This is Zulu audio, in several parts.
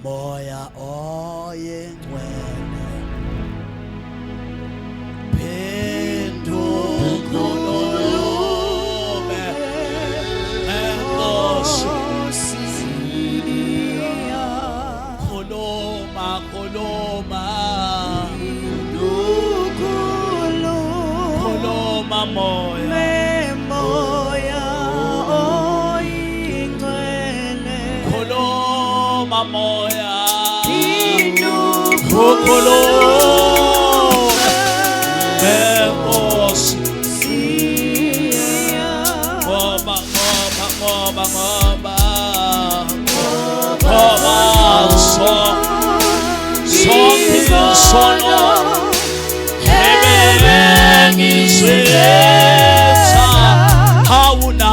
moya oyingcwele phendukhulume Enkosi khuluma khuluma moya oyingcwele khuluma moya khulume Enkosi ngoba sonke isono ngizwetha awuna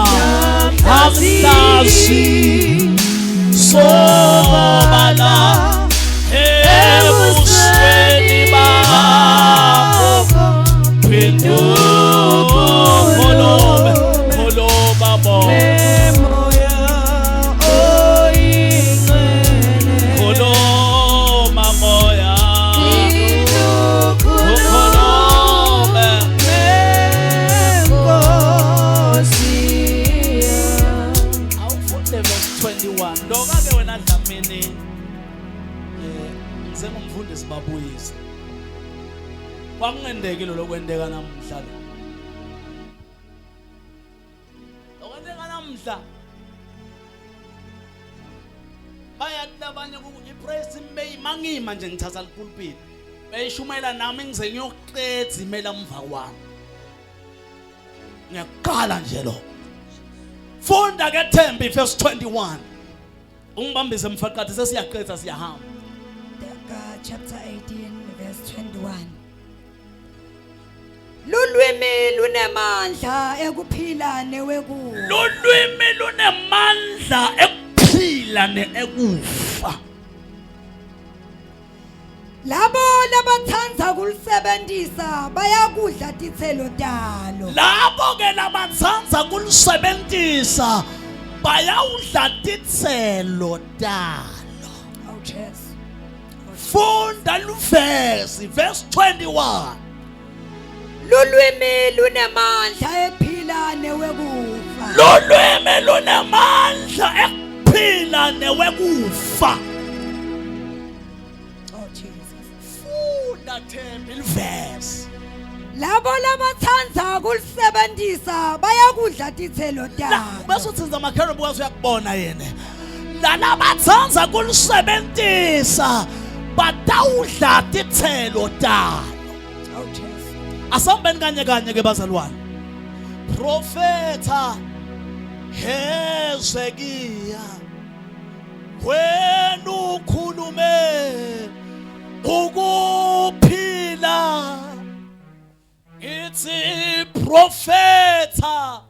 amhlazi sobala ebusweni bakho phendukhulume moya oyingcwele khuluma moya khulume Enkosi awufunde verse 21 lokake wena Dlamini ngizengumfundisi babuyisa kwakungendekile lokwendeka namhla lokwendeka namhla bayathi abanye ipraise may mangima nje ngithatha lepulpit beyishumayela nami ngize ngiyoqedza imela mva kwami ngiyaqala nje lo funda ke Thembi verse 21 ungibambise mfaqathi sesiyaqedza siyahamba chapter 18 verse 21. Lulwimi lunemandla ekuphila newekufa. lolwimi lunemandla ekuphila neekufa Labo labathanda kulisebenzisa bayakudla tithelo talo. labo ke labatsandza kulisebentisa bayawudla titselo talo Oh yes. funda luvesi verse 21 Lulwimi lunemandla ekuphila newekufa. lolwimi lunemandla ekuphila newekufa Oh Jesus. funda Thembi livesi Labo labathanda kulisebenzisa bayakudla tithelo talo. bese uthenza amakheru bukazi uyakubona yena lalabatsandza kulisebentisa batawudla titselo talo Oh Jesus. asambeni kanye ke bazalwane Profeta Hezekiya wena ukhulume ukuphila ithi Profeta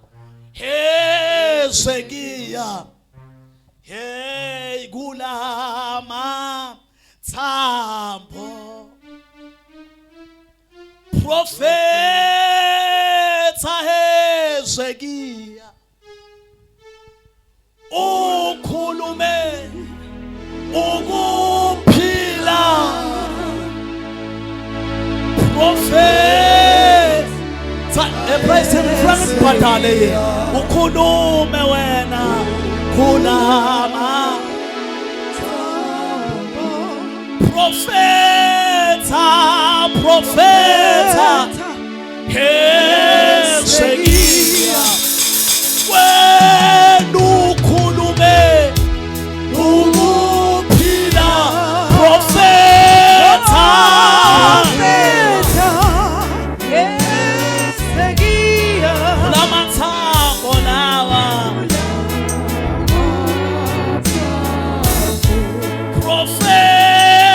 Hezekiya hey kulama thambo Profeta Hezekiya ukhulume ukuphila Profeta praise him Frank Patale ukhulume wena kulama Profeta Hezekiya wena ukhulume ukuphila Profeta lamathambo lawa Profeta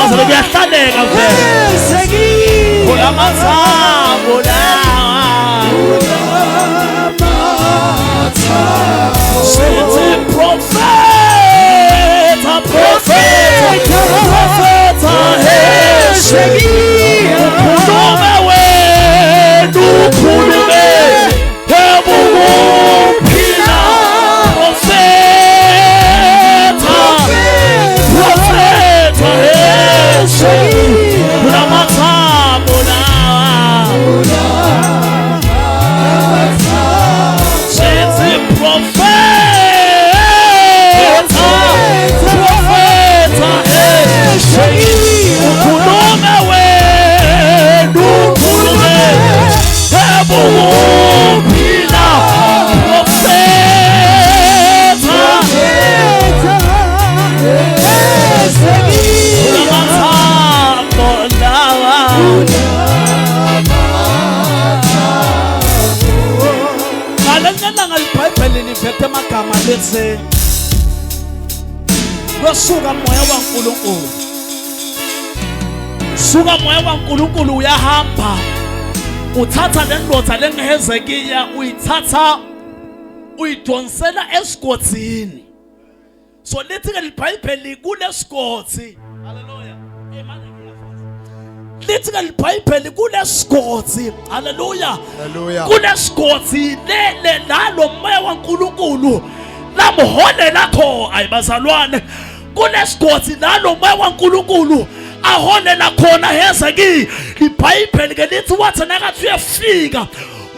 bazalwane kuyahlaleka vele kulamathambo sithi profeta ukhulume wena ukhulume ebukuphila profeta kulamathambo sithi profeta ukhulume wena ukhulume ebukuphila kulamathambo lawa ngalendlela ngalibhayibheli livethe amagama lethi kwesuka moya kaNkulunkulu suka moya kaNkulunkulu uyahamba uthatha lendoda lengeHezekiya uyithatha uyidonsela esigodini so lithi ke libhayibheli kulesigodi haleluya emanje lithi ke libhayibheli kulesigodi haleluya kulesigodi le lalo moya kaNkulunkulu lamholela kho ayibazalwane kulesigodi lalo moya kaNkulunkulu aholela khona Hezekiya libhayibheli ke lithi wathi nakathi uyafika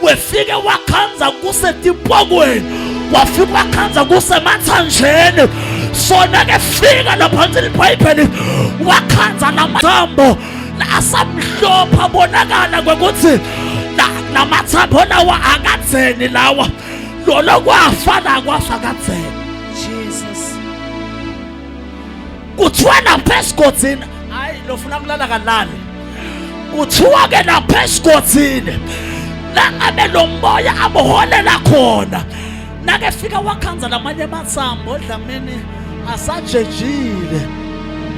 wefike wakhanza kusetipokweni wafika wakhanza kusemathanjeni sona ke fika lapha libhayibheli wakhanza namathambo asamhlopha bonakala kwekuthi namathambo lawa akadzeni lawa lolo kwafana kwafa kadzeni Jesus kuthiwa lapha esigodini hayi lofuna kulala kalale kuthiwa ke lapha esigodini langabe lo moya amuholela khona nake fika wakhanza lamanye amathambo dlamini asajejile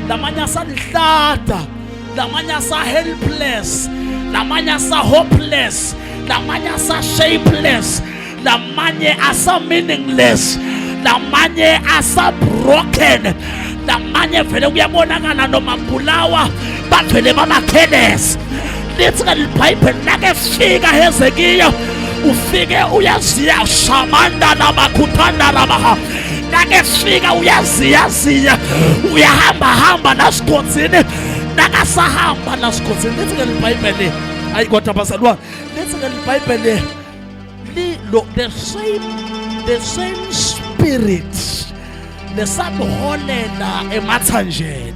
lamanye asalihlada lamanye asa helpless lamanye asa hopeless lamanye asa shapeless lamanye asa meaningless lamanye asa broken lamanye vele kuyabonakala noma bulawa bavele bamakhenes lithi ke libhayibheli nake fika Hezekiya ufike uyaziya shamanda namakhuthanda labaha nake fika uyaziya uyahamba nasigodini nakasahamba nasigodini lithi ke libhayibheli ayi kodwa bazalwane lithi ke libhayibheli the same spirit lesamuholela emathanjeni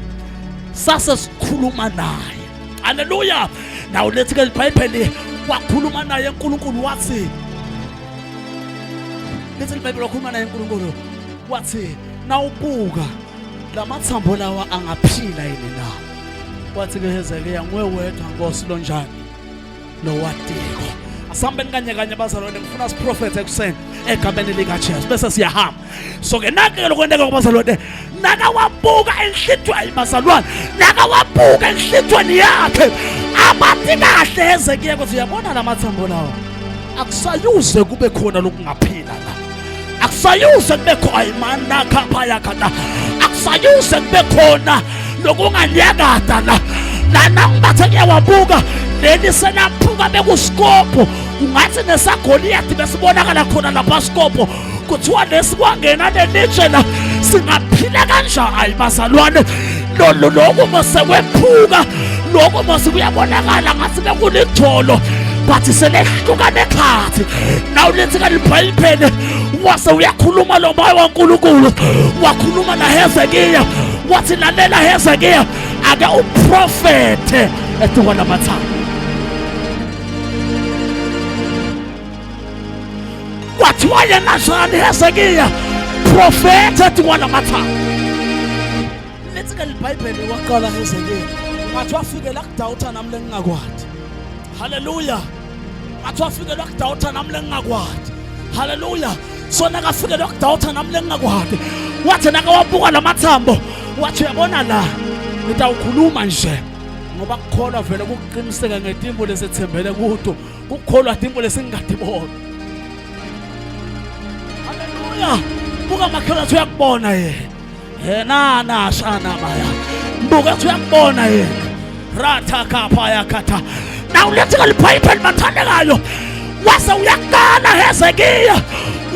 sase sikhuluma naye haleluya nawo lithi ke libhayibheli wakhuluma naye uNkulunkulu wathi lithi libhayibheli wakhuluma naye uNkulunkulu wathi nawubuka lamathambo lawa angaphila yini na wathi ke Hezekiya ngwe wedwa Nkosi lonjani lo wadiko asambeni kanye bazalwane ngifuna siprofethe ekuseni egameni lika Jesu bese siyahamba so ke nake lokwendeka kubazalwane naka wabuka enhlitshweni bazalwane naka wabuka enhlitshweni yakhe abathi kahle Hezekiya ukuthi uyabona lamathambo lawa akusayuze kube khona lokungaphila la akusayuze kube khona ayimana khapha yakha akusayuze kube khona lokunganyakada la nangibathe kuyawabuka leli senaphuka bekuskopo ungathi nesagoliyathi besibonakala khona lapha skopo kuthiwa lesikwangena lenitshela singaphila kanjani ayibazalwane lokho mosekwephuka lokho mosikuyabonakala ngathi bekulitholo bathi selehlukane ekhathi nawu lithi ke libhayibheli wase uyakhuluma lo moya kaNkulunkulu wakhuluma naHezekiya wathi lalela Hezekiya ake uprofete ethuka lamathambo kwathiwa yena njani Hezekiya profete ethuka lamathambo lithi ke libhayibheli waqala Hezekiya ngathi wafike la kuDawuda nami lengingakwathi haleluya ngathi wafike la kuDawuda nami lengingakwathi haleluya sona kafike la kuDawuda nami lengingakwathi wathi naka wabuka lamathambo wathi uyabona la Ngitawukhuluma nje ngoba kukholwa vele kuqiniseka ngetimbo lesethembele kudo, kukholwa timbo lesingadibona. Haleluya. Buka makhelwane athi uyakubona yena nashana baya. Buka athi uyakubona yena. Ratha kapha yakatha. Now let's go Bible mathandekayo. Wase uyakana Hezekiya.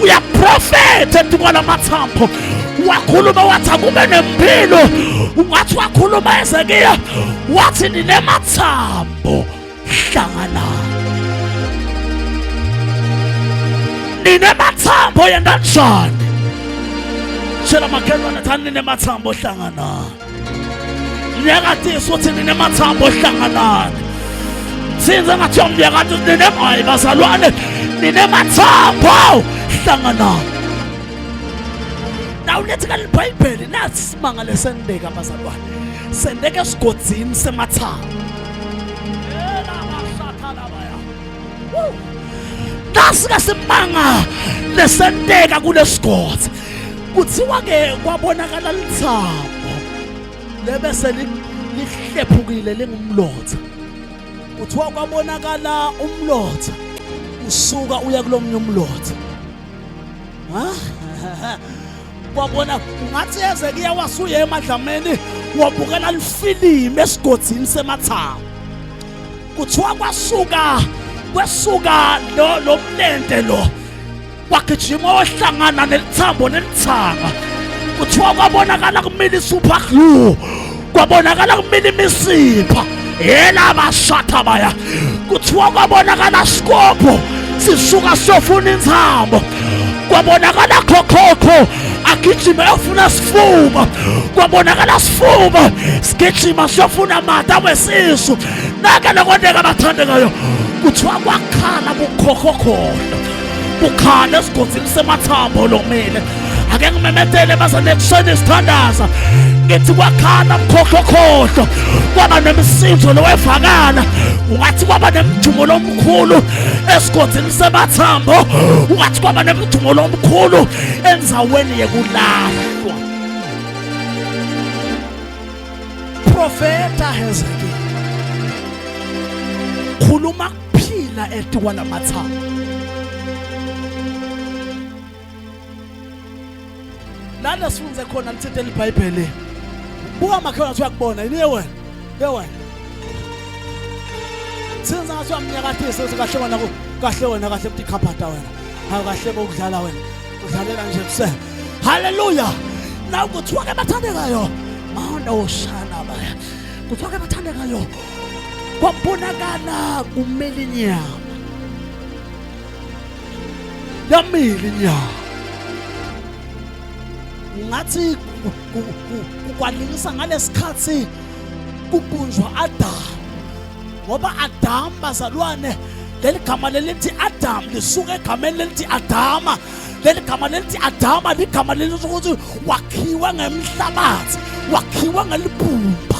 Uyaprofeta etikwana mathambo. Wakhuluma wathi akube nempilo. Wathi wakhuluma Hezekiya wathi ninemathambo hlangana. Ninemathambo yendanjani? Tshela makhelwane thani ninemathambo hlangana. Mnyakatisi uthi ninemathambo hlangana. Since ngathi umnyakatisi ninemayi bazalwane ninemathambo hlangana. Now let's go Bible nathi simanga lesendeka bazalwane. Sendeke esigodini semathambo. Nasika simanga lesendeka kulesigodi. Kuthiwa ke kwabonakala lithambo lebese lihlephukile lingumlotha. Kuthiwa kwabonakala umlotha usuka uya kulomnye umlotha. Kwabona ungathi Hezekiya wasuye emadlameni wabukela ifilimu esigodini semathambo. Kuthiwa kwesuka lo mlente lo wagijima wahlangana nelithambo nelithanga. Kuthiwa kwabonakala kumile super glue, kwabonakala kumile imisipha yela bashatha baya. Kuthiwa kwabonakala sikopo sisuka sofuna inthambo. Kwabonakala khokhokho agijima yofuna sifuba. Kwabonakala sifuba sigijima sofuna amata wesisu. Naka lokwendeka bathandekayo. Kuthiwa kwakhala bukhokhokholo kukhala esigodini semathambo lomile. Ake ngimemetele bazane ekuseni isithandaza ngithi kwakhala bukhokhokholo kwaba nemisindo lowevakala. Ungathi kwaba nemdumo lomkhulu esigodini semathambo. Ungathi kwaba nemdumo lomkhulu enzaweni yekulahlwa. Profeta Hezekiya khuluma kuphila etikwana mathambo. Lana sifunze khona lithethele iBhayibheli. Buka makhelwane athi uyakubona yini wena? Wena. Senza ngathi uyamnyakathisa ukuthi kahle wena kahle ukuthi ikhaphata wena. Hayi kahle bokudlala wena. Udlalela nje kuphela. Haleluya. Nawu kuthiwa ke bathandekayo. Mawona oshana baya. Kuthiwa ke bathandekayo. Kwabonakala kumele inyama. Yamile inyama. Ngathi kwalingisa ngalesikhathi kubunjwa Adam. Ngoba Adam bazalwane leli gama lelithi Adam lisuka egameni lelithi Adama. Leli gama lelithi Adama ligama lelithi ukuthi wakhiwa ngemhlabathi, wakhiwa ngelibumba.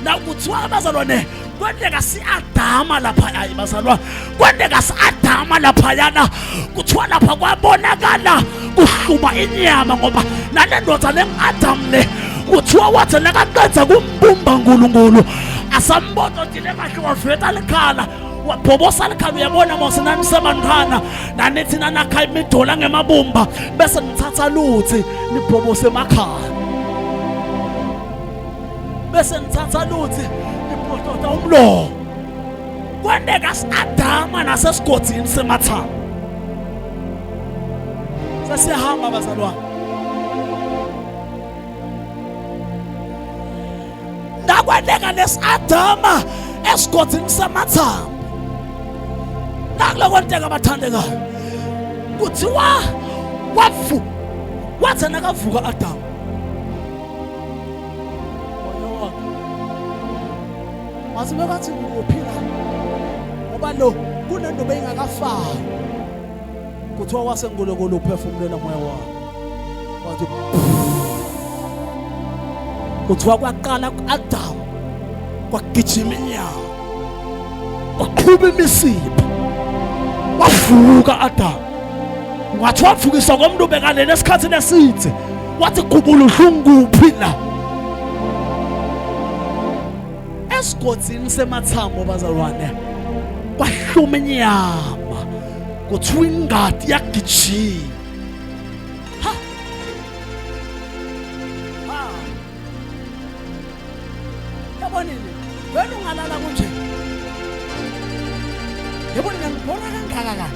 Na kuthiwa bazalwane kwendeka si-Adama lapha ayi bazalwane. Kwendeka si-Adama lapha yana kuthiwa lapha kwabonakala kuhluma inyama ngoba nale ndoda lengu-Adam le kuthiwa wathi lekaqedza kumbumba nkulunkulu asambona ukuthi lekahle waveta likhala wabhobosa likhala. Uyabona mose nani sebankhana nanithi nanakha imidola ngemabumba bese nithatha luthi nibhobose emakhaya. Bese nithatha luthi nibhotota umlomo. Kwendeka si-Adama nasesigodini semathambo. Sesiyahamba bazalwane. Nakwendeka lesi-Adama esigodini semathambo. Nakulokwenteka bathandekayo. Kuthiwa wathi nakavuka Adam. Mazibe bathi uphila. Ngoba lo kunento beyingakafani. Kuthiwa wasengolokolo uphefumulela moya wakhe. Wathi kuthiwa kwaqala ku-Adam kwagijima inyama. Waqhuba imisipha. Wavuka Adam. Wathi wavukiswa komuntu bekalele esikhathini eside. Wathi kubula uhlungu kuphi la. esigodini semathambo bazalwane kwahluma inyama kuthiwa ingadi yagijima. Ha ha yabonile wena ungalala kunje yabona ngibona kangaka kana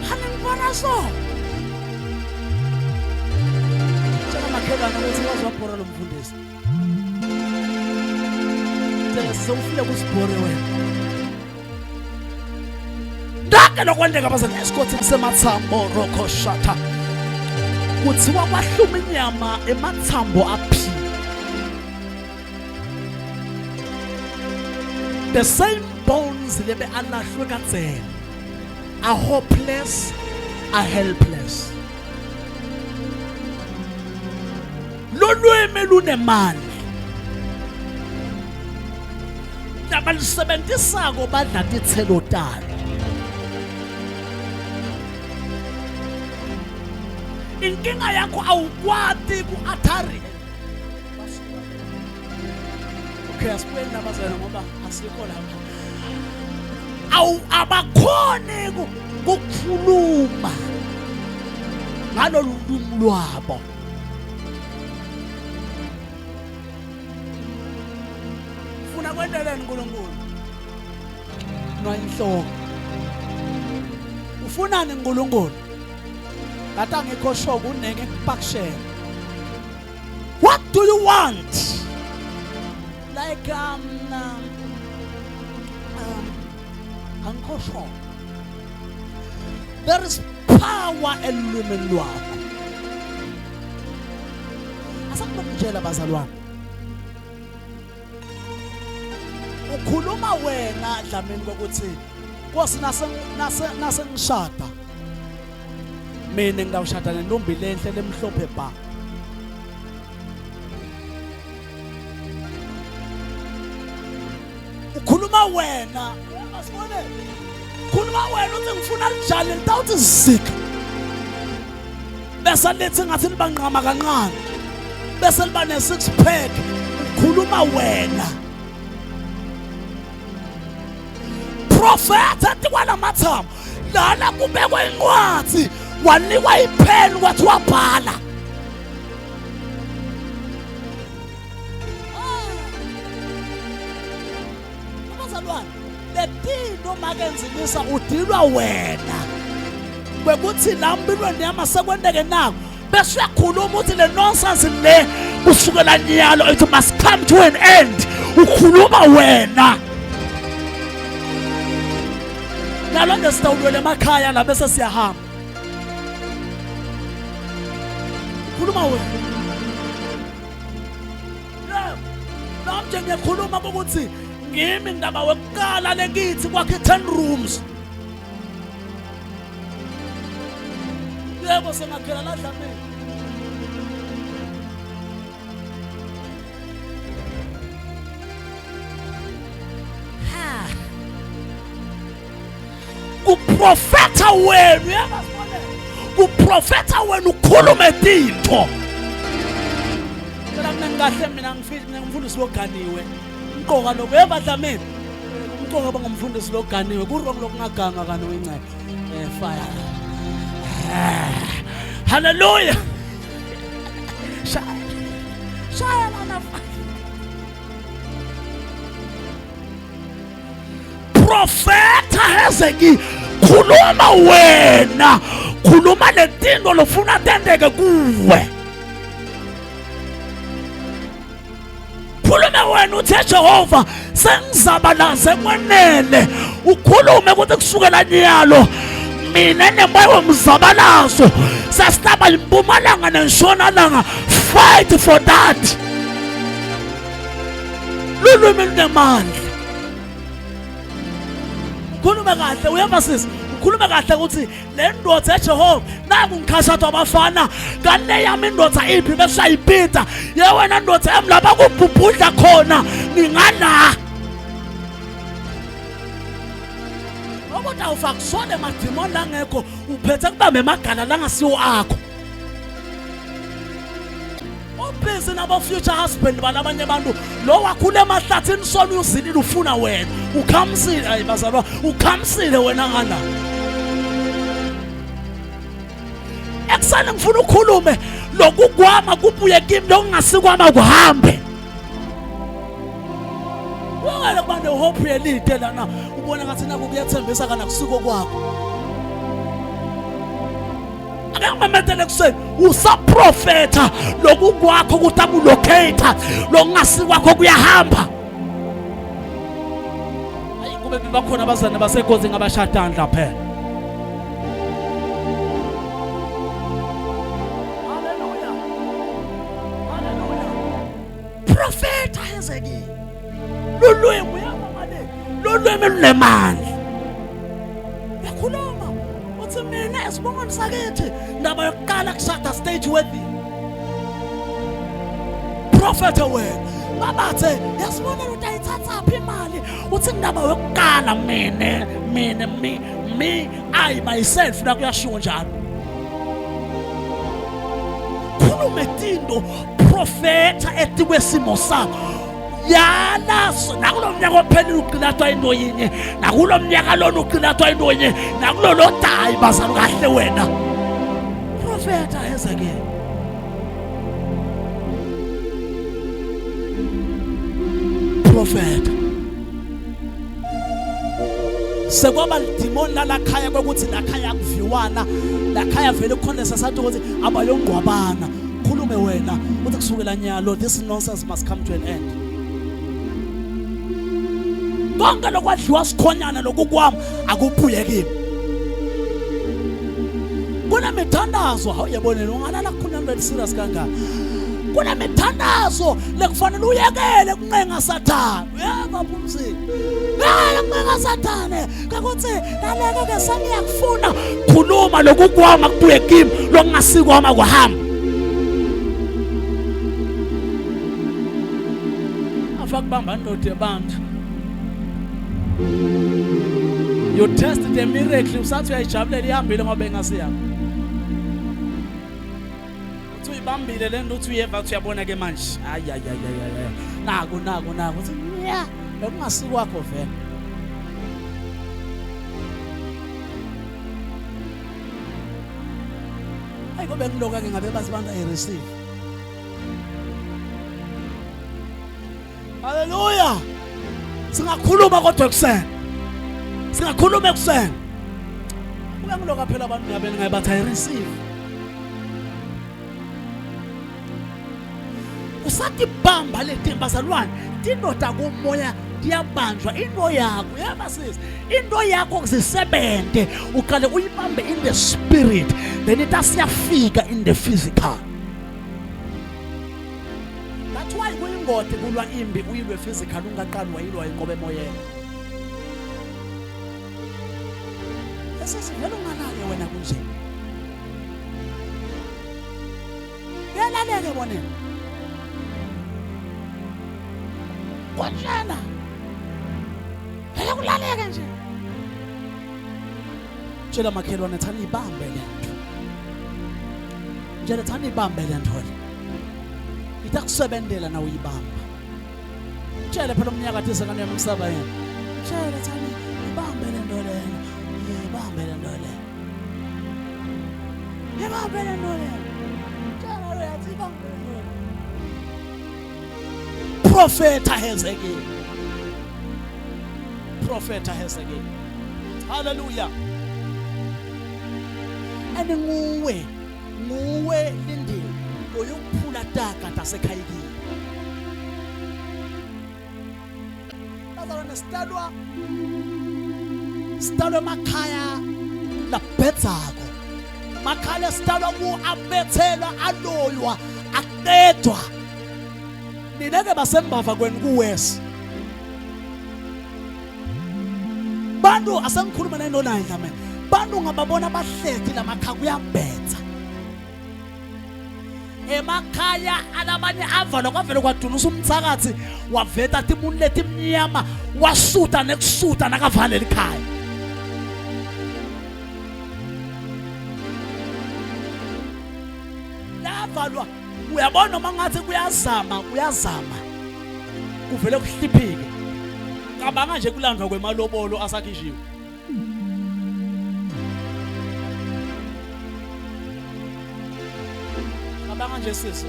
hana ngibona so tshela makhelwane ukuthi wazwabhora lo mfundisi sewufile kusibhore wena ndake lokwendeka bazana esigodini semathambo rokho shata kuthiwa kwahluma inyama emathambo aphila. The same bones lebe alahlwe katsela are hopeless, are helpless. Lolwimi lunemali abalisebenzisako badla tithelo talo. Inkinga yakho awukwati ku-athari. Okay, asibuye nabazana ngoba asikho lapha. Abakhone ukukhuluma ngalolu limi lwabo. Ufuna kwendeleni uNkulunkulu? Noyinhloko. Ufunani uNkulunkulu? Kata ngikho sure kunenge kupakshela. What do you want? Like angikho sure. There is power elulwimini lwakho. Asakunomtshela bazalwane. Ukhuluma wena dlamini kokuthi Nkosi nase ngishada. Mina ngidawushada nentombi lenhle lemhlophe bha. Ukhuluma wena, uyasibona? Ukhuluma wena uthi ngifuna lijali litawuthi zika. Bese lithi ngathi libanqama kancane. Bese liba ne-6 pack. Ukhuluma wena. Prophet athi kwalamathambo lana kubekwe incwadi wanikwa ipheni wathi wabhala. Abazalwane letino makenzimisa udilwa wena kwekuthi lambilweni yama sekwendeke nako bese uyakhuluma uthi le nonsense le kusukela nyalo it must come to an end. Ukhuluma wena nalo ngesitawulwele emakhaya la bese siyahamba. Khuluma wena. Namje ngiyakhuluma ukuthi ngimi ndaba wekuqala lekithi kwakhe 10 rooms. Yebo sengakhela la dlamini. Kuprofeta wenu yabafana kuprofeta wenu ukhulume into mina ngahle mina ngimfundisi loganiwe umqoka lokho yebadlamini umqoka bangumfundisi loganiwe kurong lokungaganga kana wencane fire hallelujah shaya lana Profeta Hezeki khuluma wena khuluma letinto lofuna tendeke kuwe khuluma wena uthi Jehova sengizabalaze kwenele ukhulume ukuthi kusukela nyalo mina nemoya womzabalazo sasitaba impumalanga nentshonalanga fight for that lulwimi lunemandla. Khuluma kahle uyeva sisi ukhuluma kahle ukuthi le ndoda eJehova naku ngikhashatha abafana ngale yami indoda iphi bese ayipita ye wena ndoda yami lapha kubhubhudla khona ngingala ngoba awufakusole madimoni langekho uphethe kubambe emagala langasiwo akho Obhizi nabo future husband balabanye abantu lo wakhule emahlathini sona uzilile ufuna wena ukhamsile ayi bazalwa ukhamsile wena ngala eksane ngifuna ukukhulume lokugwama kubuye kimi lokungasikwama kuhambe wena kuba nehope elide lana ubona ngathi naku kuyathembisa kana kusiko kwakho akamamethele kuseni usaprofeta lokukwakho kutabulocate lokungasikwakho kuyahamba ayi kube bakhona abazane basegozi ngabashadandla phela haleluya haleluya profeta Hezeki lolwemi uyabamane lolwemi lunemandla yakhuluma uthi mina esibongweni sakithi ndaba yokuqala kushada stage wedding prophet wena babathe yasibona ukuthi ayithatha phi imali uthi ndaba yokuqala mina me I myself la kuyashiwo njalo khulume tindo profeta etikwesimo sakho yalaso nakulomnyaka ophelile uqilathwa into yinye nakulomnyaka lona uqilathwa into yinye nakulolo dayi bazalo kahle wena profeta Hezeki profeta sekwaba lidimoni lalakhaya kwekuthi lakhaya kuviwana lakhaya vele khona sasathi ukuthi abayongqwabana khulume wena uthi kusukela nyalo this nonsense must come to an end konke lokwadliwa sikhonyana lokukwami akuphuye kimi kunemithandazo awuyebonela ungalala kukhona serious kangaka kunemithandazo lekufanele uyekele kuncenga sathana uyeva phumzini ngala kuncenga sathana kakuthi laleke ke saniyakufuna khuluma lokukwami akubuye kimi lokungasikwama kuhamba afakubamba ndoda yabantu you test the miracle usathi uyayijabulela ihambile ngoba engasiyami uthi uyibambile le nto uthi uyeva uthi uyabona ke manje hayi naku uthi ya bekungasikwakho vele hayi kobe kuloka ke ngabe bazi abantu ay receive haleluya singakhuluma kodwa kusena singakhuluma ekuseni uyangiloka phela abantu ngabeni ngayibathi I receive usathi bamba leti bazalwane tindoda kumoya diyabanjwa into yakho yabasisi into yakho kuzisebenze uqale uyibambe in the spirit then itasiyafika in the physical that's why kuyingoda kulwa imbi uyilwe physical ungaqalwa yilwa inqobe emoyeni esivela ungalale wena kunje yalaleke boneni konjana ayakulaleke nje tshela makhelwane thana ibambe lento njalo thana ibambe lento itakusebenzela na uyibamba tshela phela umnyaka athi kanye umsaba yena tshela thana ibambe lento lena ibambe lento lena ibambe lento lena tshela uyathi ibambe Prophet Hezeki Prophet Hezeki hallelujah ande nguwe lindini oyokuphula taka tasekhayikini bazalwane stadwa makhaya la bedzako makhaya stadwa ku abethelwa aloywa aqedwa nineke basembava kwenu kuwesi bantu asengikhuluma nento nayidla mina bantu ngababona abahleki lamakhaya kuyambetha emakhaya alabanye avala kwavele kwadunusa umthakathi waveta timuntu letimnyama wasuta nekusuta nakavalela ikhaya lavalwa uyabona noma ngathi kuyazama kuvele kuhliphike cabanga nje kulandwa kwemalobolo asakhishiwe cabanga nje sisi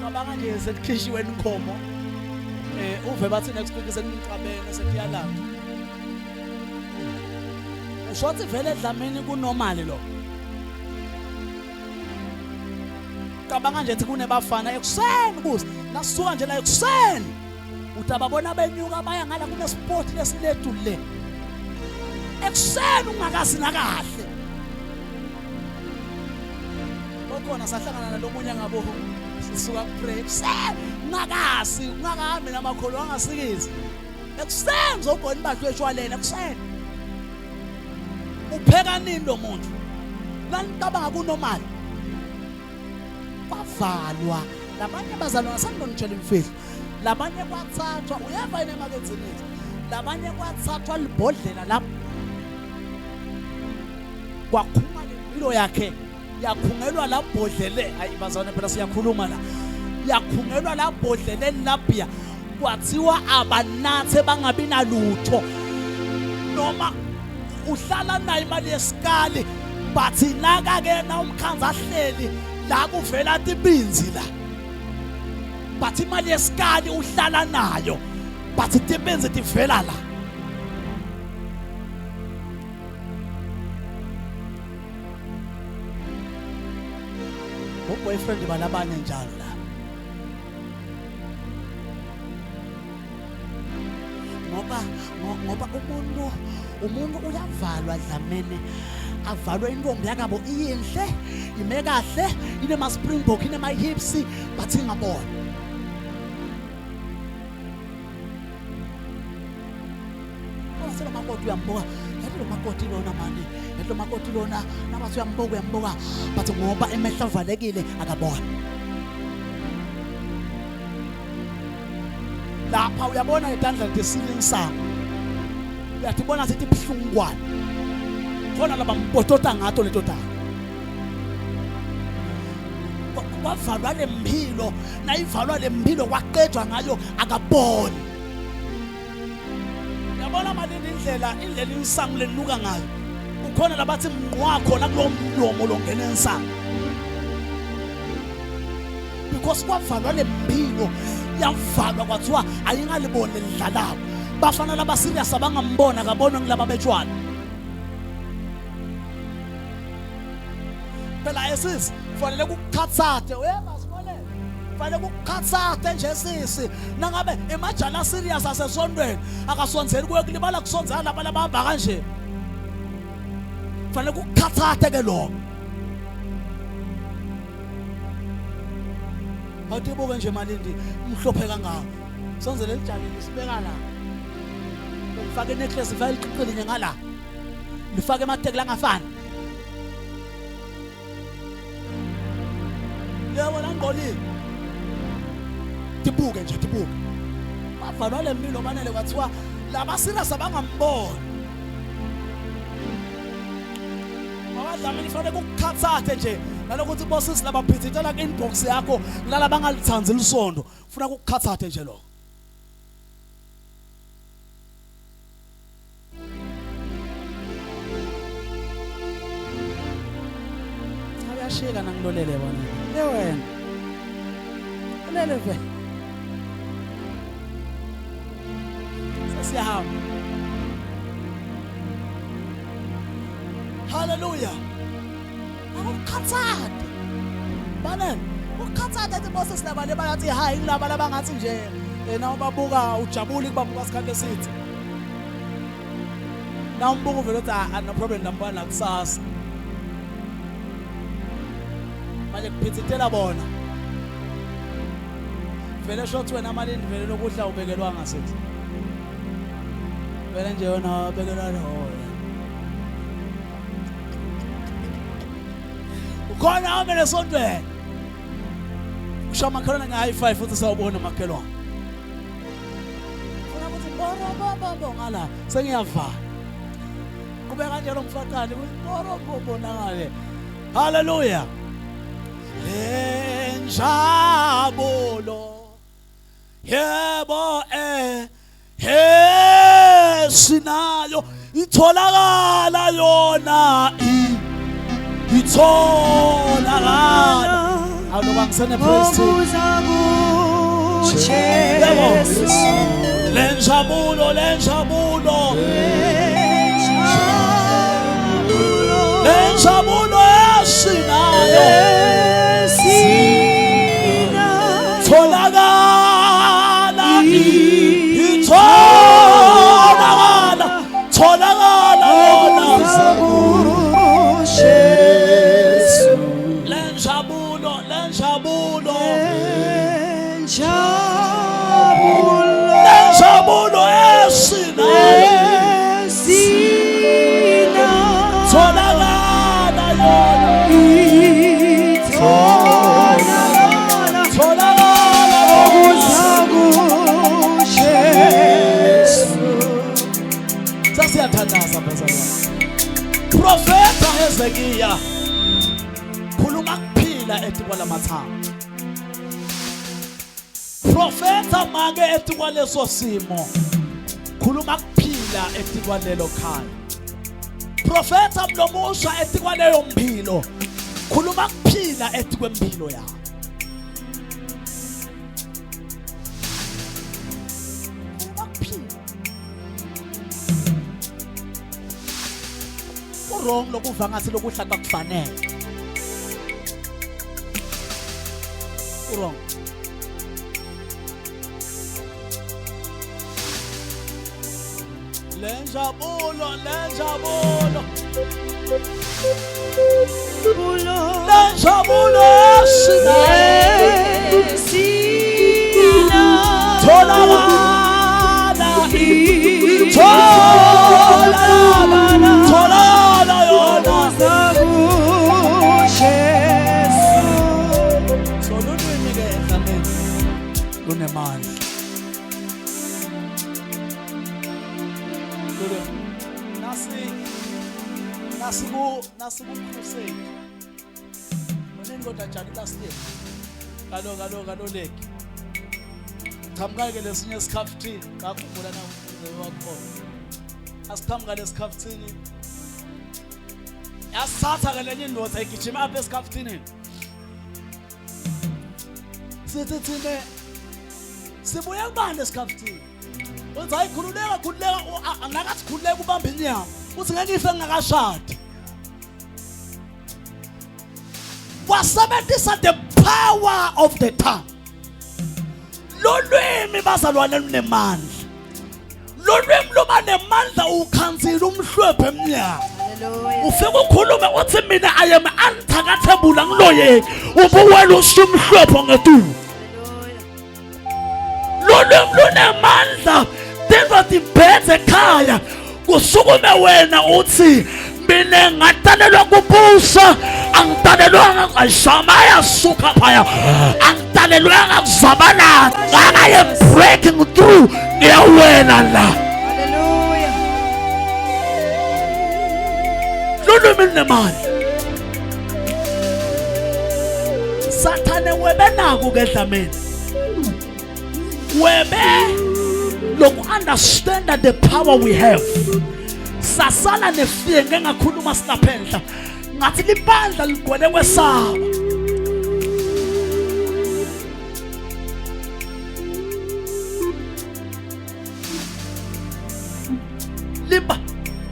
cabanga nje sekukhishiwe inkomo uve bathi next week sekunicabene sekuyalanda ushothi vele edlameni kunormal lo cabanga nje ethi kunebafana ekuseni kuze nasuka nje la ekuseni utababona benyuka baya ngala kune sport lesilethu le ekuseni ungakazi nakahle okhona sahlangana nalomunye ngabo sisuka pray ekuseni ungakahambi namakholo angasikizi ekuseni zogona ibadlu eshwalene ekuseni upheka nini lo muntu lanicabanga kunormal bavalwa labanye bazalwana sanibonitshela imfihlo labanye kwathathwa uyeva yini emakenzini ethu labanye kwathathwa libhodlela lapho kwakhuma lempilo yakhe yakhungelwa labhodlele hayi bazalwane phela siyakhuluma la yakhungelwa labhodleleni labhiya kwathiwa abanathe bangabi nalutho noma uhlala nayo imali yesikali bathi naka ke na umkhanza ahleli la kuvela tibinzi la bathi imali yesikali uhlala nayo bathi tibinzi tivela la boyfriend balabanye njalo la ngoba umuntu uyavalwa dlamene avalwe intombi yakabo iyinhle ime kahle inema springbok inema hips bathi ngabona wasela makoti uyambuka yathi lo makoti lona manje yathi lo makoti lona nabathi uyambuka bathi ngoba emehla valekile akabona lapha uyabona idandla lesini sango uyatibona sithi buhlungwane khona laba mpotota ngato letota kwavalwa lempilo nayivalwa lempilo kwaqedwa ngayo akaboni yabona malini indlela insangu lenuka ngayo ukhona labathi mnqwa khona kulo mlomo longena ensangu because kwavalwa lempilo yavalwa kwathiwa ayingalibone lidlalayo bafana laba serious abangambona kabona ngilaba betshwana phela esisi fanele kukhatsate uyabasibone fanele kukhatsate nje sisi nangabe emajana serious asesondweni akasonzeli kuye kulibala kusonzana laba labahamba kanje fanele kukhatsate ke lo awubuke nje malindi umhlophe kangaka sonzele elijabule sibeka la ufake necklace file iqinile ngala lifake amateki langafani yabona ngqolile tibuke nje tibuke bavalwa lempilo manele kwathiwa laba serious abangambona abadlamini fanele kukhatsathe nje nalokuthi bosisi laba phithitela ku inbox yakho lala bangalithanzi lisondo ufuna ukukhatsathe nje lo ayashika nangilolele bona wena ulele ve sesiyahamba hallelujah ukukhatsate bana ukukhatsate tibose silabale bayathi hayi kulaba labangathi nje na ubabuka ujabule kubabuka sikhathi esithi na umbuko vele uthi no problem lambana kusasa manje kuphithitela bona vele shot wena malindi vele lokudla ubekelwa ngasethi vele nje wena ubekelwa lo khona amele sondweni usha makhelwana nge high five futhi sawubona makhelwana funa ukuthi boro ngala sengiyavala kube kanjalo mfaqane bonakale. Hallelujah. Lenjabulo yebo sinayo itholakala yona itholakala. Awuba ngisene praise lenjabulo esinayo tholakala itholakala yona lenjabulo esinayo tholakala sasiyathandaza bazalwane. Profeta Hezekiya khuluma kuphila etikwalamathambo. Profeta make etikwaleso simo khuluma kuphila etikwalelo khaya. Profeta mlomusha etikwaleyo mphilo khuluma kuphila etikwempilo yakho. Wrong lokuva ngathi lokuhla kakufanele. Wrong. Lenjabulo tholakala yona. So lulwimi ke emhlabeni lunemandla. Nasi crusade. Manje kodwa njalo last year. Kalo leki. Qhamuka ke lesinye isikhafuthini ngakhumbula na umfuzo wakhona. Asiqhamuka lesikhafuthini. Yasatha ke lenye indoda igijima apha esikhafuthini. Sithi thine sibuye kubani esikhafuthini. Wenza ayikhululeka angakathi khululeka ubamba inyama. Uthi ngeke ife ngakashadi. Wasebenzisa the power of the tongue. Lolwimi bazalwane lunemandla. Lolwimi luba nemandla ukhanzila umhlwephe emnyama. Ufike ukhulume uthi mina I am untouchable angiloyeki. Ubuwela usumhlwephe ngetulo. Lolwimi lunemandla. Denza dibhethe ekhaya. Kusukume wena uthi mina ngatalelwa kubusa angitalelwanga ngashamaya suka phaya angitalelwanga kuzabana. I am breaking through ngiyawela la. Hallelujah. Lulwimi lunemali. Sathane webe naku ke dlameni. Webe loku understand that the power we have. Sasala nefie ngengakhuluma sinaphendla. Ngathi libandla ligwele kwesaba. Liba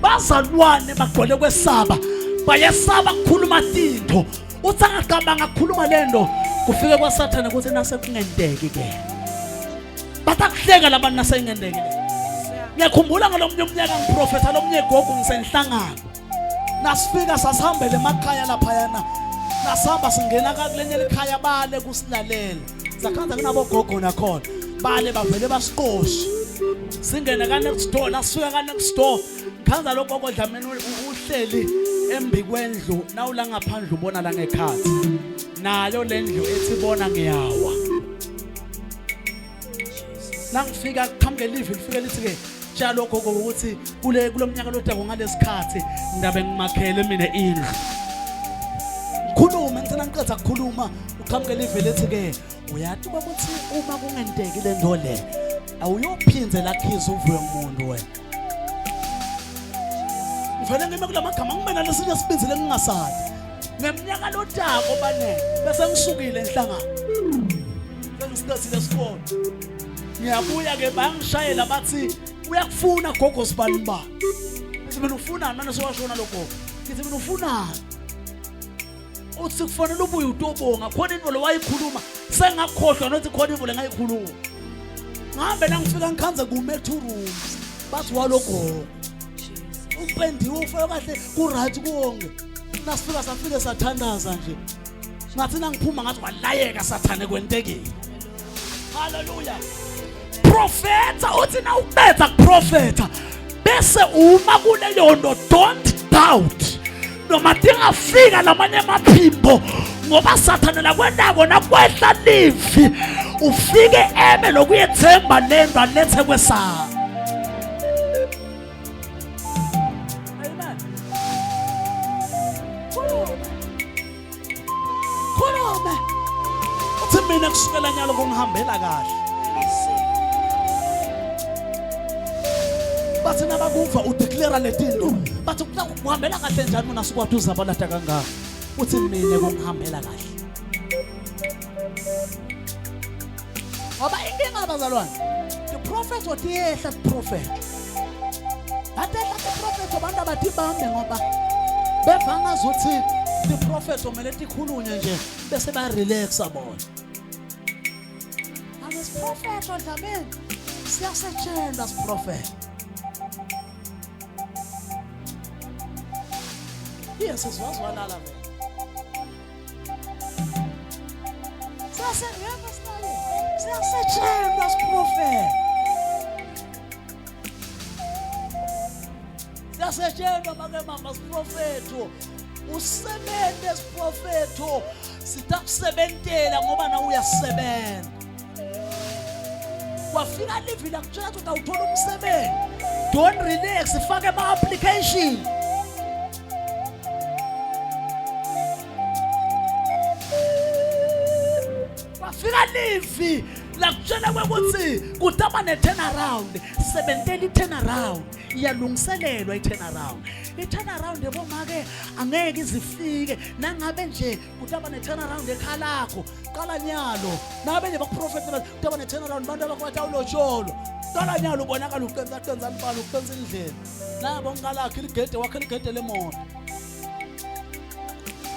bazalwane bagwele kwesaba. Bayasaba kukhuluma tinto. Uthi angaqamba ngakhuluma lento kufike kwaSathane ukuthi nase kungenteki ke. Batakuhleka labantu nase ingenteki le. Ngiyakhumbula ngalomnye umnyaka ngiprofetha lomnye gogo ngisenhlangano. Nasifika sasihambele emakhaya lapha yana. Nasihamba singena kakulenye likhaya bale kusilalela. Sakhanza kunabo gogo nakhona. Bale bavele basiqoshi. Singene ka next door nasifika ka next door. Khanza lo gogo Dlamini uhleli embi kwendlu nawula ngaphandle ubona la ngekhathi. Nayo lendlu ethi bona ngiyawa. Nangifika qhamuke live lifike lithi ke njalo gogo ukuthi kulomnyaka lodako ngalesikhathi ndabe ngimakhele mina indlu khuluma ngitsena ngiqedza ukukhuluma uqhamukela ivele ethi ke uyathi ukuthi uma kungenteki le nto le awuyophindze lakhiza uvuye umuntu wena ngivele ngime kulamagama ngimena lesinye sibizile ngingasathi ngeminyaka lodako bane bese ngisukile enhlangano sengisicethile esikole ngiyabuya ke bangishayela bathi uyakufuna gogo sibani ba ngithi mina ufuna manje sowashona lokho ngithi mina ufuna uthi kufanele ubuye utobonga khona into lewayikhuluma sengakhohlwa nothi khona into lengayikhuluma ngihambe la ngifika ngikhanze kume 2 rooms bathi walogo upendiwe ufike kahle ku-right kuwonke nasifika safike sathandaza nje ngathi nangiphuma ngathi walayeka sathane kwentekile haleluya profeta uthi na uqedza kuprofeta bese uma kuleyo nto don't doubt noma tingafika lamanye amaphimbo ngoba sathane lakwendako nakwehla livi ufike eme lokuyethemba lento alethe kwesaba. Amen. Khuluma uthi mina kusukela nyalo kungihambela kahle bathi nabakuva udeclare letinto bathi kuhambela kahle njani mina sikwathi uzabalata kangaka uthi mina kungihambela kahle ngoba inkinga abazalwane the prophet otiyehla prophet atehla the prophet abantu abathi bambe ngoba bevanga zothi the prophet omele tikhulunye nje bese ba relaxa bona as prophet odlameni siyasetshenda as prophet. Yes, it's was one ala. Siyasetshenda as prophet. Siyasetshenda mama as prophet. Usebenze as prophet. Sitakusebentela ngoba na uyasebenza. Wafika live la kutshela ukuthi utawuthola umsebenzi. Don't relax, fake ama application. Wafika live la kutshela ukuthi kutaba ne turnaround, sebentela i-turnaround, iyalungiselelwa i-turnaround. I-turnaround eboma ke angeke izifike nangabe nje kutaba ne-turnaround ekhalakho qala nyalo nabe nje bakuprofeti kutaba ne-turnaround bantu abakwathi awulotsholo qala nyalo ubonakala uqenza impala uqenza indlela nabo ngalakho iligede wakhe iligede lemoto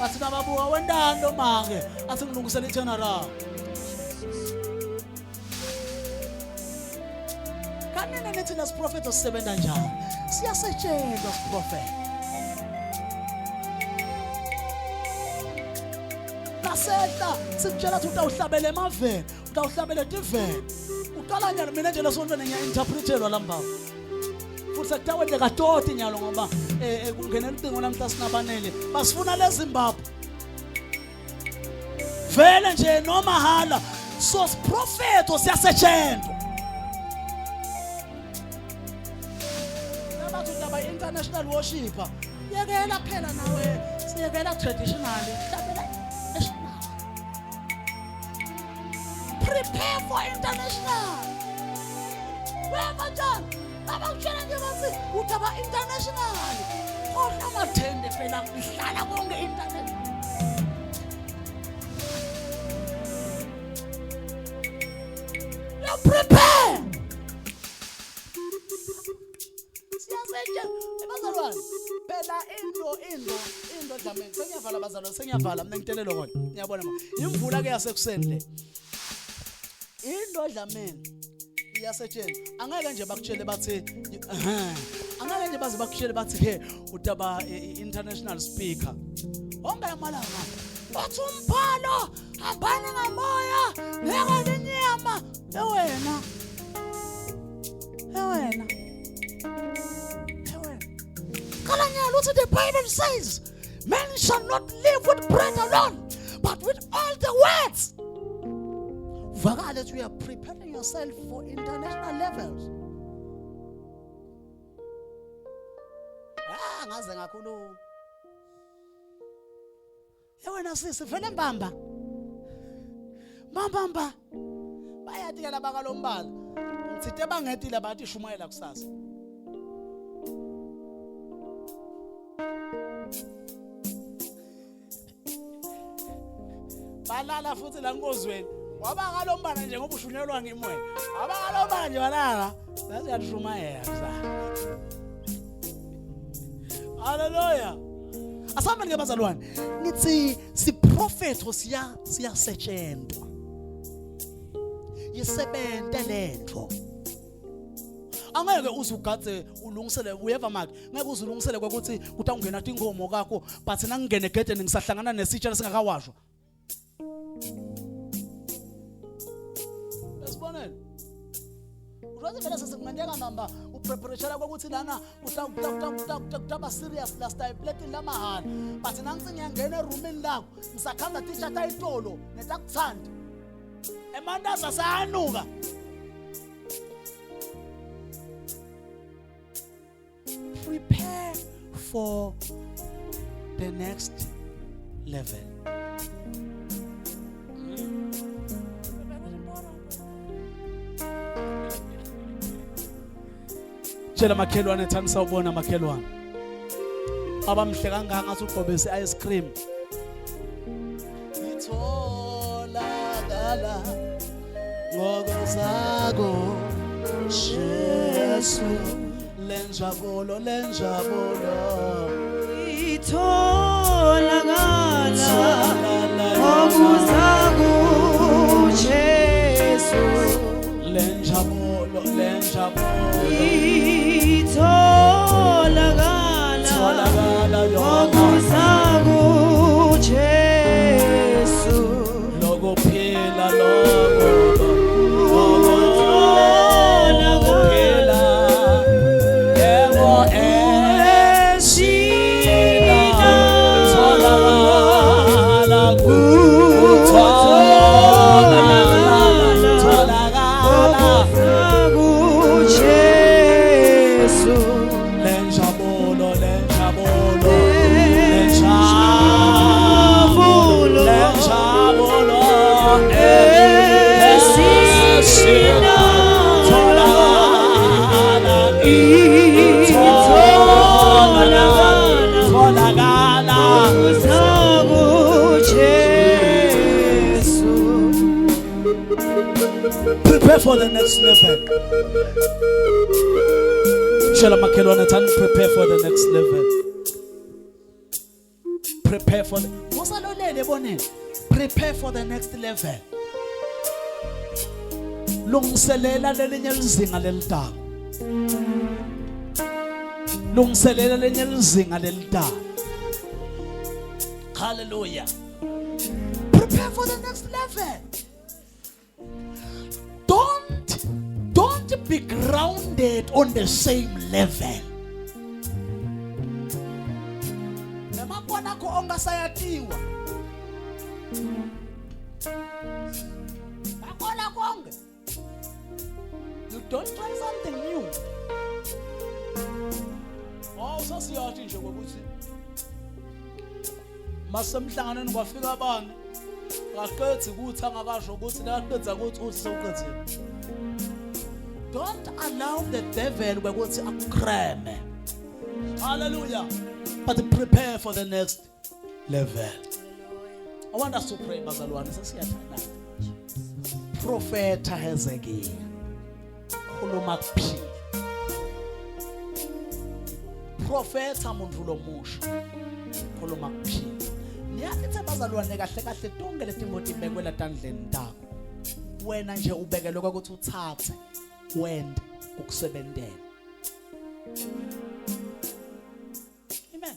bathi nababuka wendando make athi ngilungisela i-turnaround. Kanene nethi nas prophet osebenza njani siyasetshenzwa as prophet naseta sikutshela ukuthi utawuhlabela emaveni utawuhlabela tiveni uqala nyalo mina nje lesonto ngiya-interpretelwa lambaba futhi sekutawedle katoti nyalo ngoba kungenela ucingo namhla sinabanele basifuna leZimbabwe vele nje nomahala so siprophet siyasetshenzwa. International worshiper yekela phela nawe siyekela traditional hlabela national prepare for international wema njani abakutshela nje bathi uthaba international khona amathende phela kuhlala konke internet you prepare bazalwane phela into dlameni sengiyavala bazalwane sengiyavala mina ngitelelo khona ngiyabona mama imvula ke yasekuseni le into dlameni iyasetshenzwa angeke nje bakutshele bathi angeke nje baze bakutshele bathi ke utaba international speaker onke amalanga bathi umbhalo hambani ngamoya ngeke inyama ewena the Bible says men shall not live with bread alone but with all the words. Vagales, we are preparing yourself for international levels. angaze ngakhuluma. Wena sisi vele mbamba. Mbamba. Bayathi ke laba kalombala. Ngitsithe bangedile bathi shumayela kusasa. Balala futhi la nkozweni. Waba kalombala nje ngoba ushunyelwa ngimoya. Waba kalombala nje balala. Bese yashumayela kusasa. Hallelujah. Asambe ke bazalwane ngithi siprofetho siyasetshentwa yisebente lento angeke uzugadze ulungisele uyeva manje ngeke uzulungisele ukuthi ungena tingomo kakho but nangingene egedeni ngisahlangana nesitsha lesingakawashwa esibonela uzothi vele sesingandeka namba upreparation ukuthi lana utaba serious last time plate lamahala but nangithi ngiyangena eroomini lakho ngisakhanda t-shirt ayitolo netakuthanda emandaza sayanuka prepare for the next level. Tshela makhelwane thani sawubona makhelwane abamhle kangaka ngathi ugqobese ice cream itholakala ngokozako Jesu lenjabulo itholakala ngokozako Jesu lenjabulo itholakala ngokozako Jesu lokuphila Prepare for the next level. Shala makhelwane thani prepare for the next level. Prepare for the Musalolele boneni. Prepare for the next level. Lungiselela lelinye lizinga lelitaka. Lungiselela lelinye lizinga lelitaka. Hallelujah. Prepare for the next level. Don't be grounded on the same level. Nemakona ko ongasayatiwa. Akona konke. You don't try something new. Oh, sasiyathi nje ukuthi masemhlanganeni kwafika abantu akaqedzi ukuthi angakasho ukuthi laqedza ukuthi sewuqedzile. Don't allow the devil ukuthi akukreme. Hallelujah. But prepare for the next level. I want us to pray bazalwane sesiyathanda. Prophet Hezekiah. Khuluma kuphila. Prophet umuntu lomusha. Khuluma kuphila. Niyathi bazalwane kahle kahle tonke letimoto ibekwela tandleni takho. Wena nje ubekelwe ukuthi uthathe wenda ukusebentela. Amen.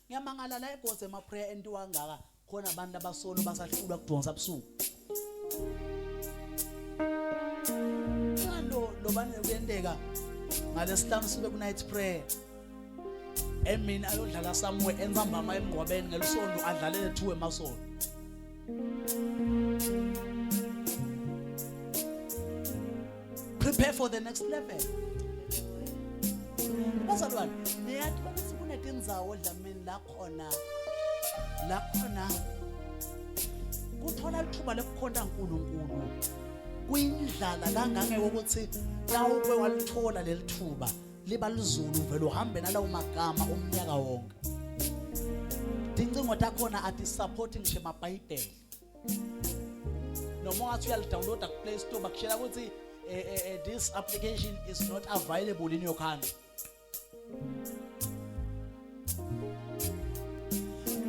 Ngiyamangala la eGodze ma prayer entiwa ngaka khona abantu abasolo basahlulwa kudonsa ebusuku. Lo bani kuyendeka ngalesihlanu sibe ku night prayer. Emini ayodlala somewhere enzambama emngcwabeni ngelisonto adlalele 2 emasonto. Prepare for the next level. Bazalwane, niyathi ukuthi kunetinto indzawo Dlamini la khona kuthola ithuba lokukhonza uNkulunkulu kuyindlala kangange ukuthi nawuke walithola lelithuba liba lizulu vele uhambe nalawo magama omnyaka wonke dincingo takhona ati supporting nje maBhayibheli noma ungathi uyalidownloada ku Play Store bakushela ukuthi this application is not available in your country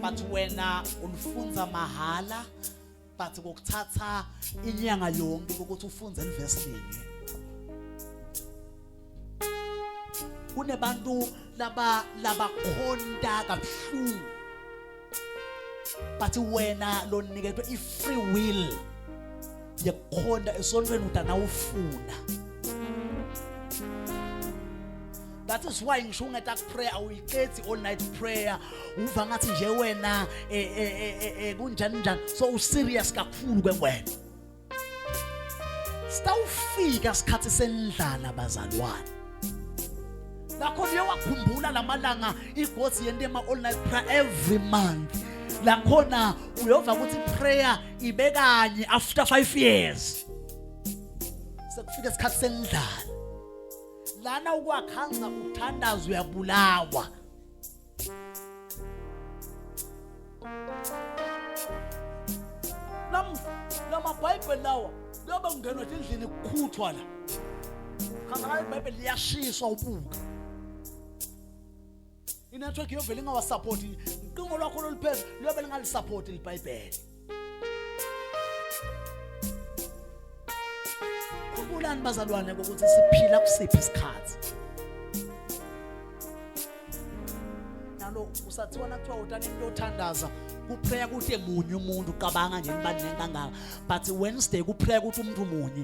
but wena ulifunza mahala but kokuthatha inyanga yonke ukuthi ufunze iverse linye kunebantu laba khonda kabuhlungu but wena lo nikezwe i-free will yakhonda esontweni utana ufuna. That is why ngisho ungetha prayer awuyiqethi all night prayer uva ngathi nje wena kunjani njani so userious kakhulu kwewena sitawufika isikhathi sendlala bazalwane lakho uyawakhumbula lamalanga iGod's yendema all night prayer every month lakhona uyova ukuthi prayer ibekanye after 5 years sekufika isikhathi sendlala lana ukwakhanza uthandazo uyabulawa lama Bible lawa loba ungenwa endlini ukukhuthwa la khanga iBible liyashiswa ubuka inetwork yovela ingawa support iqingo lakho loliphezulu lobe lingali support iBible khumbulani bazalwane ukuthi siphila kusiphi isikhathi nalo usathiwana kuthiwa utani into othandaza kuprayer kuthi munye umuntu uqabanga nje nibaluleke kangaka but Wednesday kuprayer kuthi umuntu munye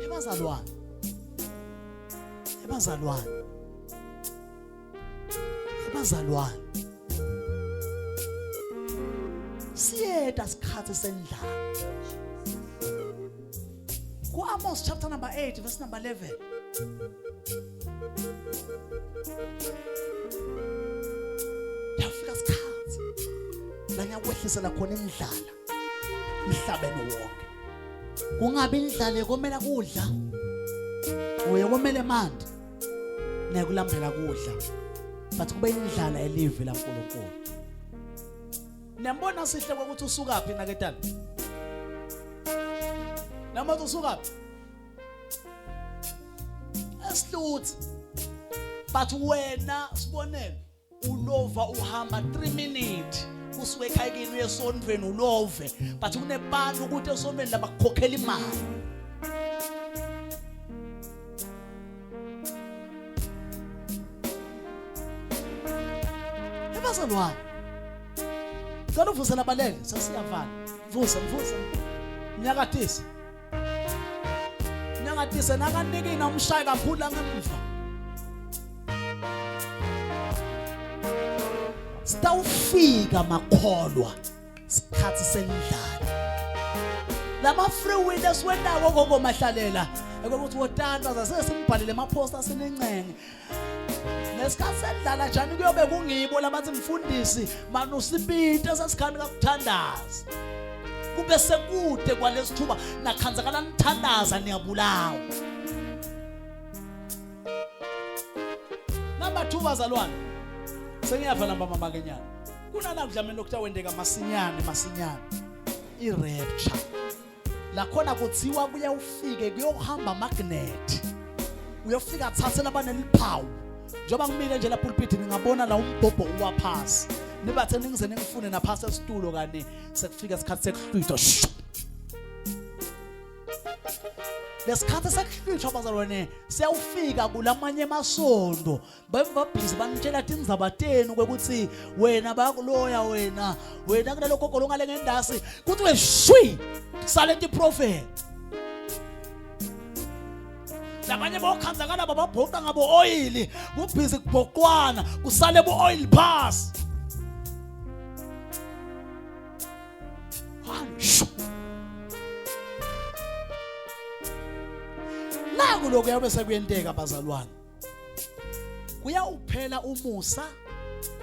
ebazalwane siyeda isikhathi sendlala ku Amos chapter number 8 verse number 11 yafika isikhathi la ngiyakwehlisela khona indlala emhlabeni wonke kungabe indlala ekomela kudla uyekomela manje nekulambela kudla but kube indlala elive la uNkulunkulu nembona sihle ukuthi usuka phi naketala namathi usuka phi asihluthi but wena sibonele ulova uhamba 3 minutes usuke ekhayekini uyesondweni ulove but kunebantu ukuthi esondweni labakukhokhela imali ebazalwane Zalo vusa labalele sasiyavana vusa nyakatise nakaniki nomshayi kakhulu ngemva sitawufika makholwa isikhathi sendlala lama free will esiwendawo kokomahlalela ukuthi wotanda zasesimbhalele emaposter sinencenge nesikhathi sendlala njani kuyobe kungibo labathi mfundisi manje usibinte sesikhani kakuthandaza kube sekude kwalesithuba nakhanzakala nithandaza niyabulawa namba 2 bazalwane sengiyava namba mama kenyana kunana kudlameni lokuthiwa wendeka masinyane i-rapture la khona kuthiwa kuyawufike kuyohamba magnet uyofika athathe labaneliphawu njoba ngimile nje la pulpit ngingabona la umbhobho uwaphasi nibathe ningize ningifune naphasa esitulo kani sekufika isikhathi sekuhlwitha lesikhathi sekuhlwitha bazalwane siyawufika kulamanye emasondo bemvabhizi banitshela tinzabateni ukuthi wena bayakuloya wena kulelo gogo longale ngendasi kuthi we shwi silent prophet labanye bokhanzakala bababhoqa ngabo oil kubhizi kubhoqwana kusale bo oil pass la naku lokuya bese kuyenteka bazalwane. Kuyawuphela umusa,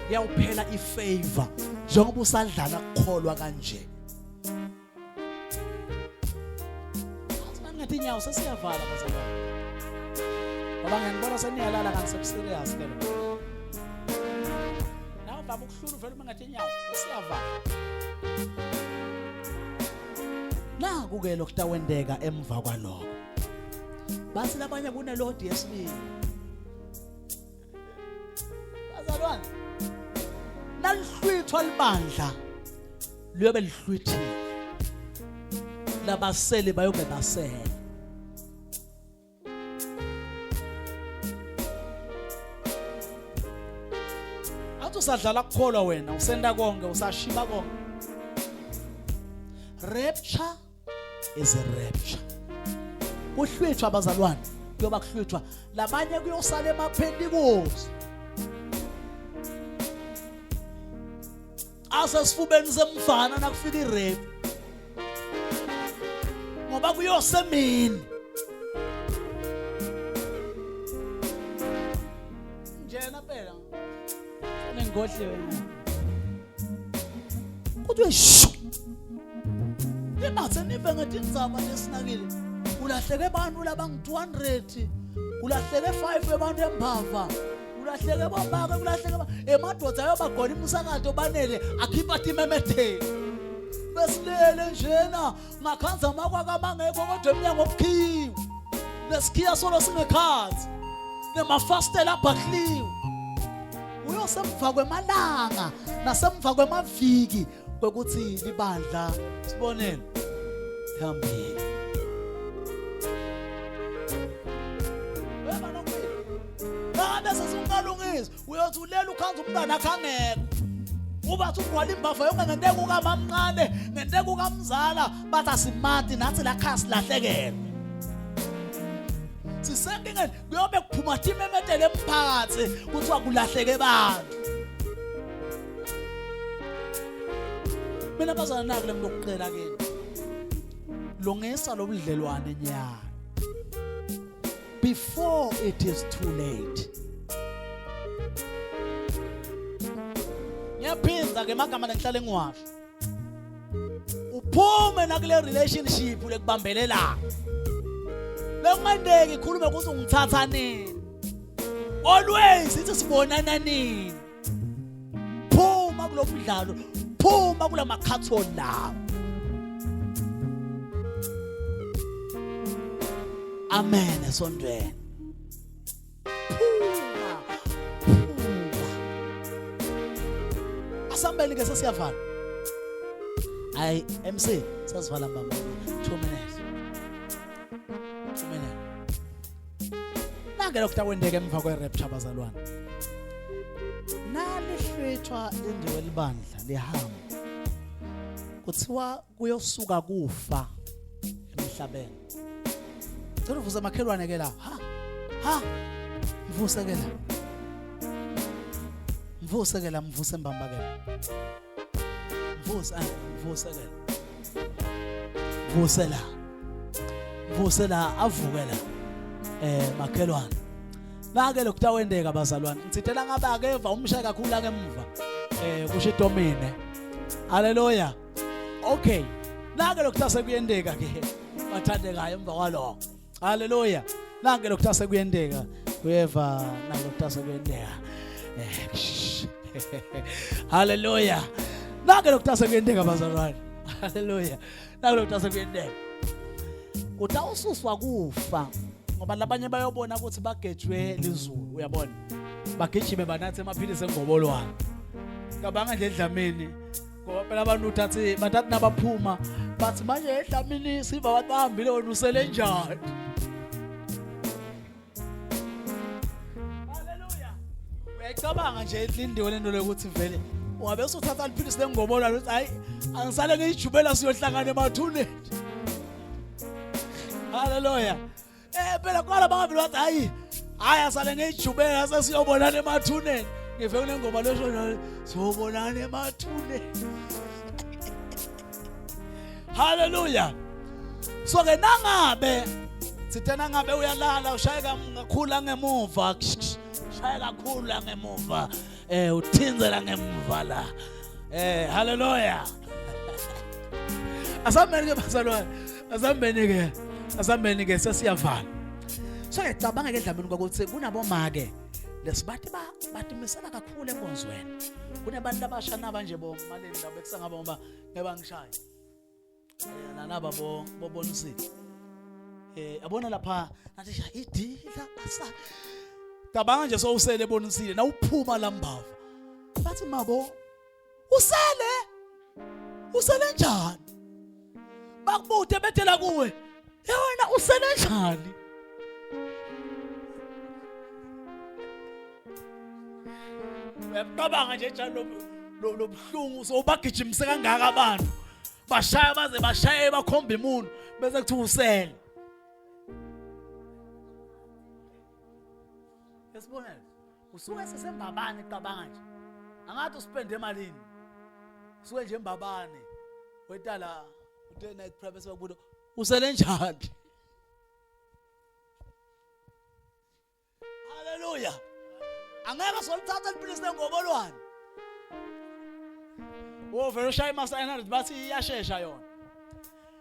kuyawuphela ifavor njengoba usadlala ukukholwa kanje. Ngathi inyawo sesiyavala bazalwane. Ngoba ngiyibona seniyalala kangisebuserious ke lo. Nawu baba ukuhlula uvela uma ngathi inyawo sesiyavala. Naku ke lokutawendeka emva kwalokho. Basi labanye kunelodi yesibili. Bazalwane. Nalihlwithwa libandla liyobe lihlwithile. Labasele bayobe basele. Athi usadlala kukholwa wena usenda konke usashiba konke. Rapture is a rapture. Kuhlwithwa abazalwane kuyoba kuhlwithwa labanye kuyosala emaPentecost. Asa sifubeni semfana nakufika irape. Ngoba kuyosemini. Njena phela. Nengodliwe. Kuthiwe shu. Libathe nive ngathi indzaba lesinakile. Ulahleke abantu labangu200. Ulahleke 5 abantu embava. Ulahleke bobake ulahleke emadoda ayobagona imsakato banele akhipha timemetheke. Besilele njena ngakhanza makwaka mangekho kodwa eminyango obukhiwe. Nesikhiya solo singekhathi. Nemafastela abhakliwe. Uyosemva kwemalanga nasemva kwemaviki kwekuthi libandla sibonene phambili. Wema nokuphila. Ngabe sesungalungisi uyothi ulela ukhanza umntana akhangeke. Ubathi ugwala imbava yonke ngenteke ukamamncane ngenteke ukamzala bathi asimati nathi la khasi lahlekele. Sisenkingeni kuyobe kuphuma timemetele emphakathi kuthiwa kulahleke bantu. Mina bazana naku lemlokuqela kini. Lungisa lobudlelwane nyana. Before it is too late. Ngiyaphinda ke magama lenhlale ngwasho. Uphume nakule relationship lekubambelela. Lokungandeki ikhulume ukuthi ungithatha nini. Always ithi sibonana nini. Phuma kulomdlalo, phuma kulamakhathoni lawo. Amen esondweni. Phuma. Asambeni ke sesiyavala. Ay MC sasivala mama 2 minutes. Nange lokutawendeka emva kwerapture bazalwane. Nalihlwithwa indiwe libandla lihamba. Kuthiwa kuyosuka kufa emhlabeni. Cela uvuze makhelwane ke la. Ha. Mvusekela. Mvusekela mvuse mbambakela. Mvusekela. Mvusela. Mvusela avukela. Makhelwane. Nake lokutawendeka bazalwane. Ngithithela ngabe akeva umsha kakhulu akemva. Kusho idomine. Haleluya. Okay. Nake lokutase kuyendeka ke. Bathandekayo emva kwalokho. Haleluya. Nake lokutase kuyendeka. Kuyeva nake lokutase kuyendeka. Haleluya. Nake lokutase kuyendeka bazalwane. Haleluya. Nake lokutase kuyendeka. Utawususwa kufa. Ngoba labanye bayobona ukuthi bagejwe lizulu uyabona bagijime banathi emaphilisi engobolwane kabanga nje edlamini ngoba phela abantu uthathi bathathi nabaphuma bathi manje edlamini siva waqambile wena usele njani. Haleluya. Uyacabanga nje ilindiwe lento lokuthi vele ungabe usuthatha liphilisi lengobolwane uthi hayi angisale ngijubela siyohlangana emathuneni. Haleluya. Phela kwala bangavile wathi hayi asale ngejubela sesiyobonana emathuneni. Ngive kunengoma lesho siyobonana emathuneni. Haleluya. So ke nangabe Sithena ngabe uyalala ushaye kakhulu ngemuva. Shaya kakhulu la ngemuva. Uthinzela ngemuva la. Hallelujah. Asambeni ke bazalwane. Asambeni ke sesiyavala. So ngicabanga ke Dlamini ukuthi kunaboma ke lesibathi bathi misela kakhulu enkonzweni. Kunabantu abasha naba nje bomaleni labo ekusengaba ngoba ngebangishaya. Nalaba bobonisile. Abona lapha nathi sha idila asa. Cabanga nje so usele ebonisile na uphuma lambava. Bathi mabo usele njani? Bakubude bethela kuwe. Yena usele njani? Uyabanga nje njalo lo buhlungu so bagijimise kangaka abantu. Bashaya baze bashaye bakhomba imuntu bese kuthi usele. Yesibonela. Usuke sesembabane cabanga nje. Angathi uspende emalini. Usuke nje embabane. Wetala uthe night private bakubuza usele njani? Hallelujah. Angeke solithatha liphilise ngobolwane. Vele ushaya imasa 900 bathi iyashesha yona.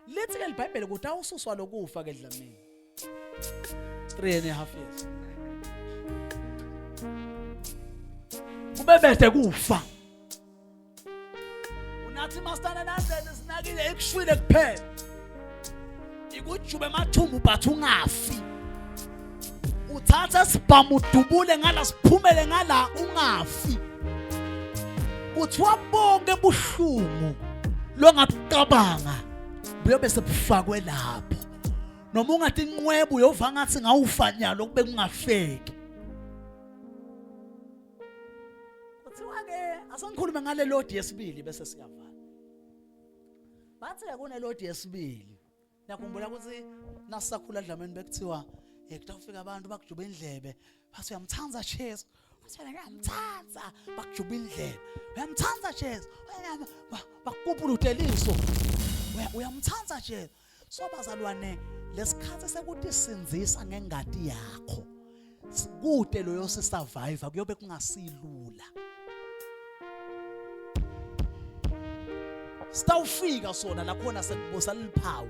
Lithi ke iBhayibheli ukuthi awususwa lokufa ke Dlamini. 3.5 years. Kubebethe kufa. Unathi master 900 sinakile ekushwile kuphela. Ikujube mathumbu but ungafi. Uthatha sibhamu udubule ngala siphumele ngala ungafi. Uthi wabonke buhlungu longabucabanga buyobe sebufakwe lapho. Noma ungathi inqwebo uyova ngathi ngawufanyalo kube kungafeki. Kuthiwa ke asangikhulume ngale load yesibili bese siyavala. Bathi kune load yesibili. Nakhumbula ukuthi nasisakhula Dlamini bekuthiwa kutafika abantu bakujuba indlebe bathi uyamthanza Jesu. Uthena ngiyamthanza bakujuba indlebe. Uyamthanza Jesu. Bakupula uteliso. Uyamthanza Jesu. So bazalwane lesikhathi sekuthi sinzisa ngengadi yakho. Sikude loyo sisurvive kuyobe kungasilula. Sitawufika sona lakhona sekubosa liphawu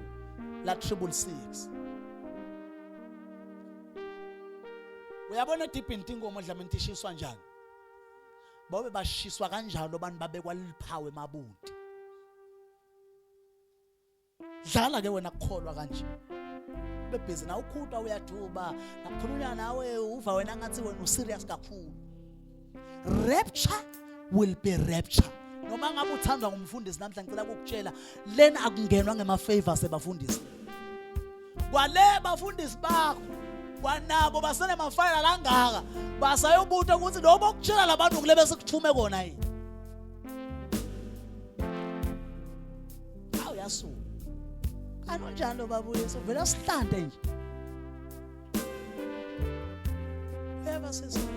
la 666. Uyabona deep intingomo Dlamini tishiswa njani? Babe bashiswa kanjalo abantu babekwa liphawu emabundi. Dlala ke wena kukholwa kanje. Bebhizi na ukhuta uyaduba, nakhulunyana nawe uva wena ngathi wena userious kakhulu. Rapture will be rapture. Noma ngabe uthandwa ngumfundisi namhla ngicela ukukutshela lena akungenwa ngema favors ebafundisi. Kwale bafundisi bakho kwanabo basene mafayila langaka basayobuta ukuthi lo bokutshela labantu kule bese kuthume kona yini. Awu yasu. Kanjalo babuye so vela sihlande nje. Eva sisi.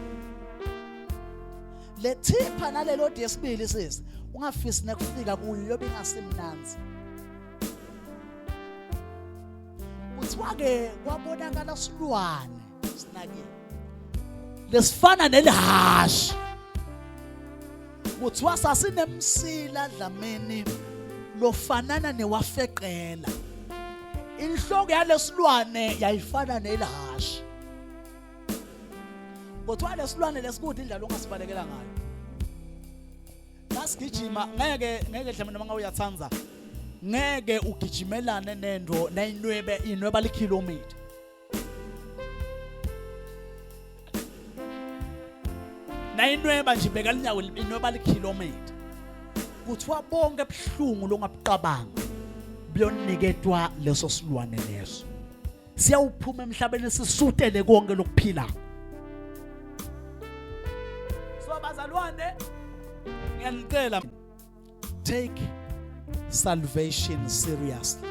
Lethipha nalelo desibili sisi. Ungafisi nekufika kuyo yobe ingasimnanzi. Kuthiwa ke kwabonakala silwane sinake. Lesifana nelihashi. Kuthiwa sasinemsila Dlamini lofanana newafeqela. Inhloko yalesilwane yayifana nelihashi. Kuthiwa lesilwane lesikude indlela ongasibalekela ngayo. Lasigijima ngeke Dlamini noma uyathanza. Ngeke ugijimelane nendo inweba likhilometer. Na inweba nje beka linyawo inweba likhilometer. Kuthiwa bonke ebuhlungu longabucabanga buyoniketwa leso silwane leso. Siyawuphuma emhlabeni sisutele konke lokuphila. So bazalwane ngiyanicela take salvation seriously.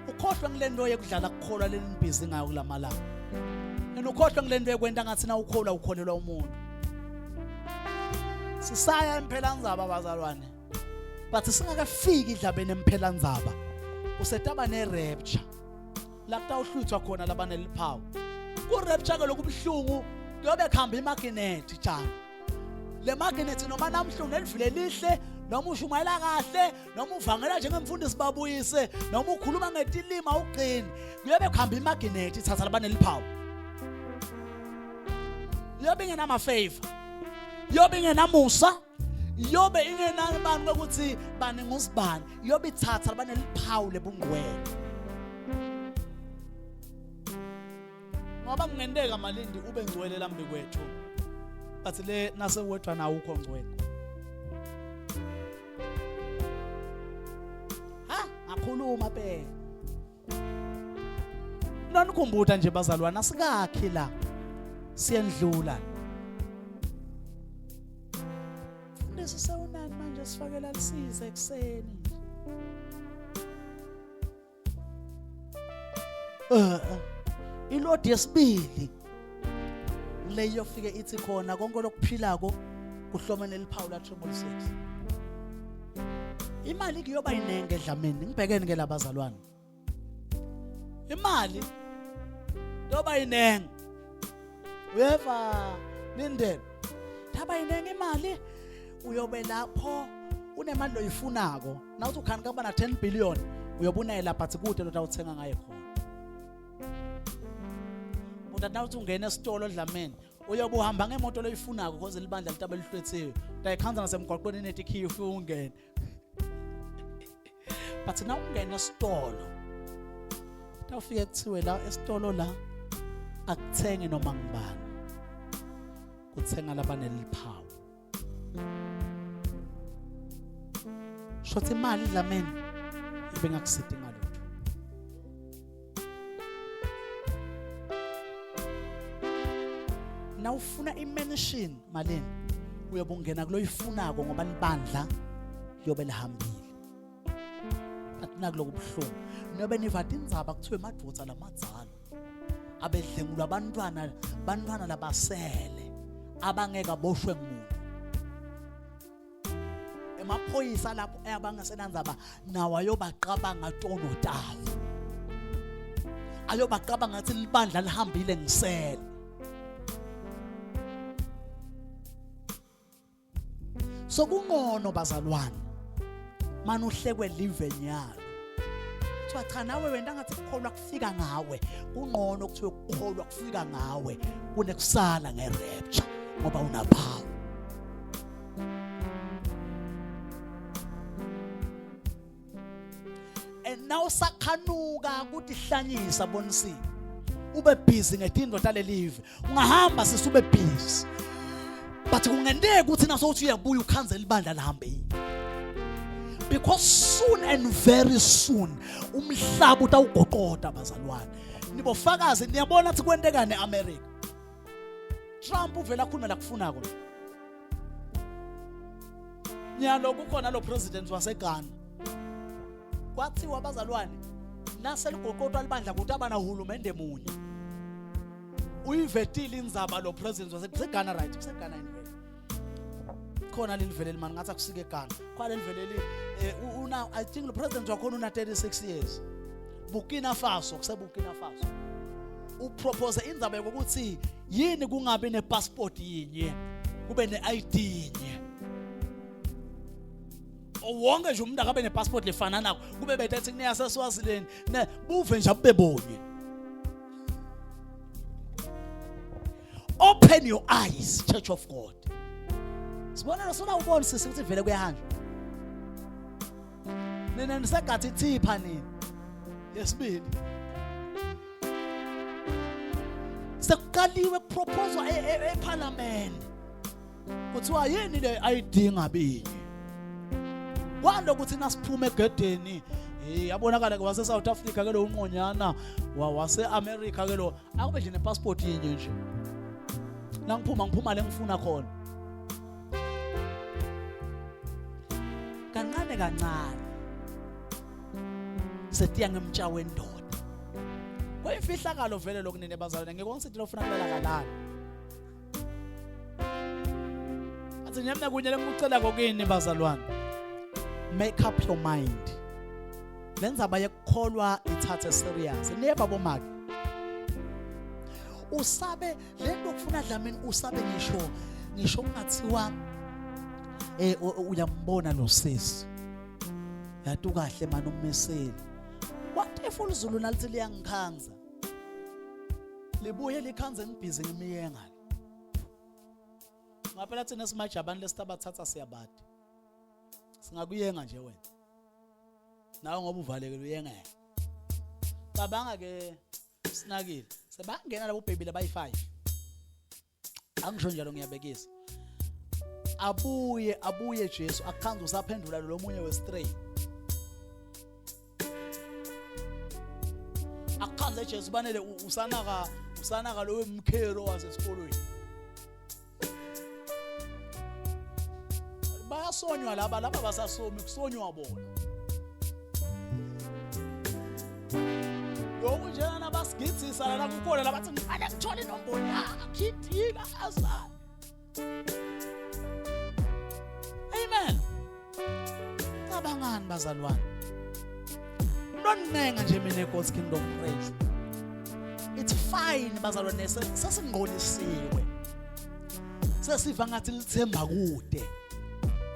Ukhohlwa ngilento yekudlala kukholwa lenibhizi ngayo kulamalanga. Ukhohlwa ngilento yekwenta ngathi na ukholwa ukholelwa umuntu. Sisaya emphelandzaba bazalwane. But singakafiki Dlamini emphelandzaba. Usetaba ne rapture. la kutawuhluthwa khona labaneliphawu ku rapture ke lokubhlungu kuyobe khamba imagnet tjani le magnet noma namhlanje elivile lihle noma ushumayela kahle noma uvangela njengemfundisi babuyise noma ukhuluma ngetilima uqini kuyobe khamba imagnet ithatha labaneliphawu yobe ngenama favor yobe ngenamusa yobe ingenabani ukuthi bani ngusibani yobe ithatha labaneliphawu lebungcwele ngoba kungendeka malindi ube ngcwele lambi kwethu bathi le nasewedwa nawo ukho ngcwele ngakhuluma phela nanikhumbuta nje bazalwana sikakhi la siyendlula fundisa sawunani manje sifakela lisize ekseni ilodi yesibili leyo fike ithi khona konke lokuphilako kuhlomene liphawu la 666 imali kuyoba inenge edlameni ngibhekene ke labazalwane imali yoba inenge weva nindele thaba inenge imali uyobe lapho unemali loyifunako nawuthi ukhanika kuba na 10 billion uyobunela but kude lo tawuthenga ngaye khona uthi nawuthi ungena esitolo edlameni uyobe uhamba ngemoto loyifunako because libandla litabe lihlwethiwe utayikhanda nasemgwaqweni nethi key ufike ungena but na ungena esitolo tawufike kuthiwe la esitolo la akuthenge noma ngibani kuthenga labaneliphawu shothi imali edlameni ibengakusidi ngalutho na ufuna imention malini uyobungena kuloyifunako ngoba libandla liyobe lihambile atina kulokubhlungu nobe nivati indzaba kuthiwe madvodza lamadzalo abedlengulwa abantwana labasele abangeka boshwe ngumuntu emaphoyisa lapho abangasenandzaba nawo ayobaqabanga tono tawo ayobaqabanga ngathi libandla lihambile ngisele so kungono bazalwane manje uhlekwe live nyalo kuthiwa cha nawe wena ngathi kukholwa kufika ngawe kungono kuthiwe kukholwa kufika ngawe kunekusala ngerapture ngoba unaphawu now sakhanuka ukuthi hlanyisa bonisini ube busy ngetinto talelive ungahamba sisube busy but kungendeka ukuthi naso uthi uyabuya ukhanzela ibandla lihambe because soon and very soon umhlaba utawugoqoda bazalwane nibofakazi niyabona ukuthi kwendeka neAmerica Trump uvela akhuluma la kufunako nyalo kukhona lo president waseGhana kwathiwa abazalwane naseligoqotwa libandla ukuthi abana uhulumende munye uyivetile indzaba lo president waseGhana right kuseGhana anyway khona lelivele limani ngathi akusike eGhana khona lelivele una I think lo president wakhona una 36 years Burkina Faso kuseBurkina Faso upropose indzaba yokuthi yini kungabe nepassport yinye kube neID yinye wonke nje umuntu akabe nepassport lefana nako kube bethethi kuneyase Swaziland ne buve nje abebonye open your eyes Church of God sibona sona ubona sisi ukuthi vele kuyahanja nina nisagathi ithipha nini yesibili sekukaliwe proposal eParliament kuthiwa yini le ID ngabinye kwando ukuthi nasiphume egedeni yabonakala ke wase South Africa ke lo unqonyana wase America ke lo akube nje nepassport yinye nje la ngiphuma le ngifuna khona kancane setiya ngemtsha wendoda kweyifihlakalo vele lokunene bazalwane ngeke ngisithi lofuna kulela kalala athi nyamna kunye lengikucela kokini bazalwane make up your mind lenzaba yekukholwa ithathe serious never bomake usabe lento kufuna Dlamini usabe ngisho kungathiwa uyambona lo sisi yathi kahle manje ummeseli what if uLizulu nalithi liyangikhanza libuye likhanze ngibhizi ngimiyenga ngaphela thina simaje abantu lesitabathatha siyabade singakuyenga nje wena nawe ngoba uvalekile uyengeke cabanga ke sinakile sebangena labo baby labayi5 angisho njalo ngiyabekisa abuye Jesu akhanza usaphendula lo munye we3 akhanza Jesu banele usanaka lo wemkhelo wasesikolweni bayasonywa laba basasomi kusonywa bona lokhu njena nabasigitsisa la kukhona labathi ngifane ngithole inombolo akhidika azana amen cabangani bazalwane nonenga nje mina God's kingdom praise it's fine bazalwane sesingqolisiwe sesiva ngathi lithemba kude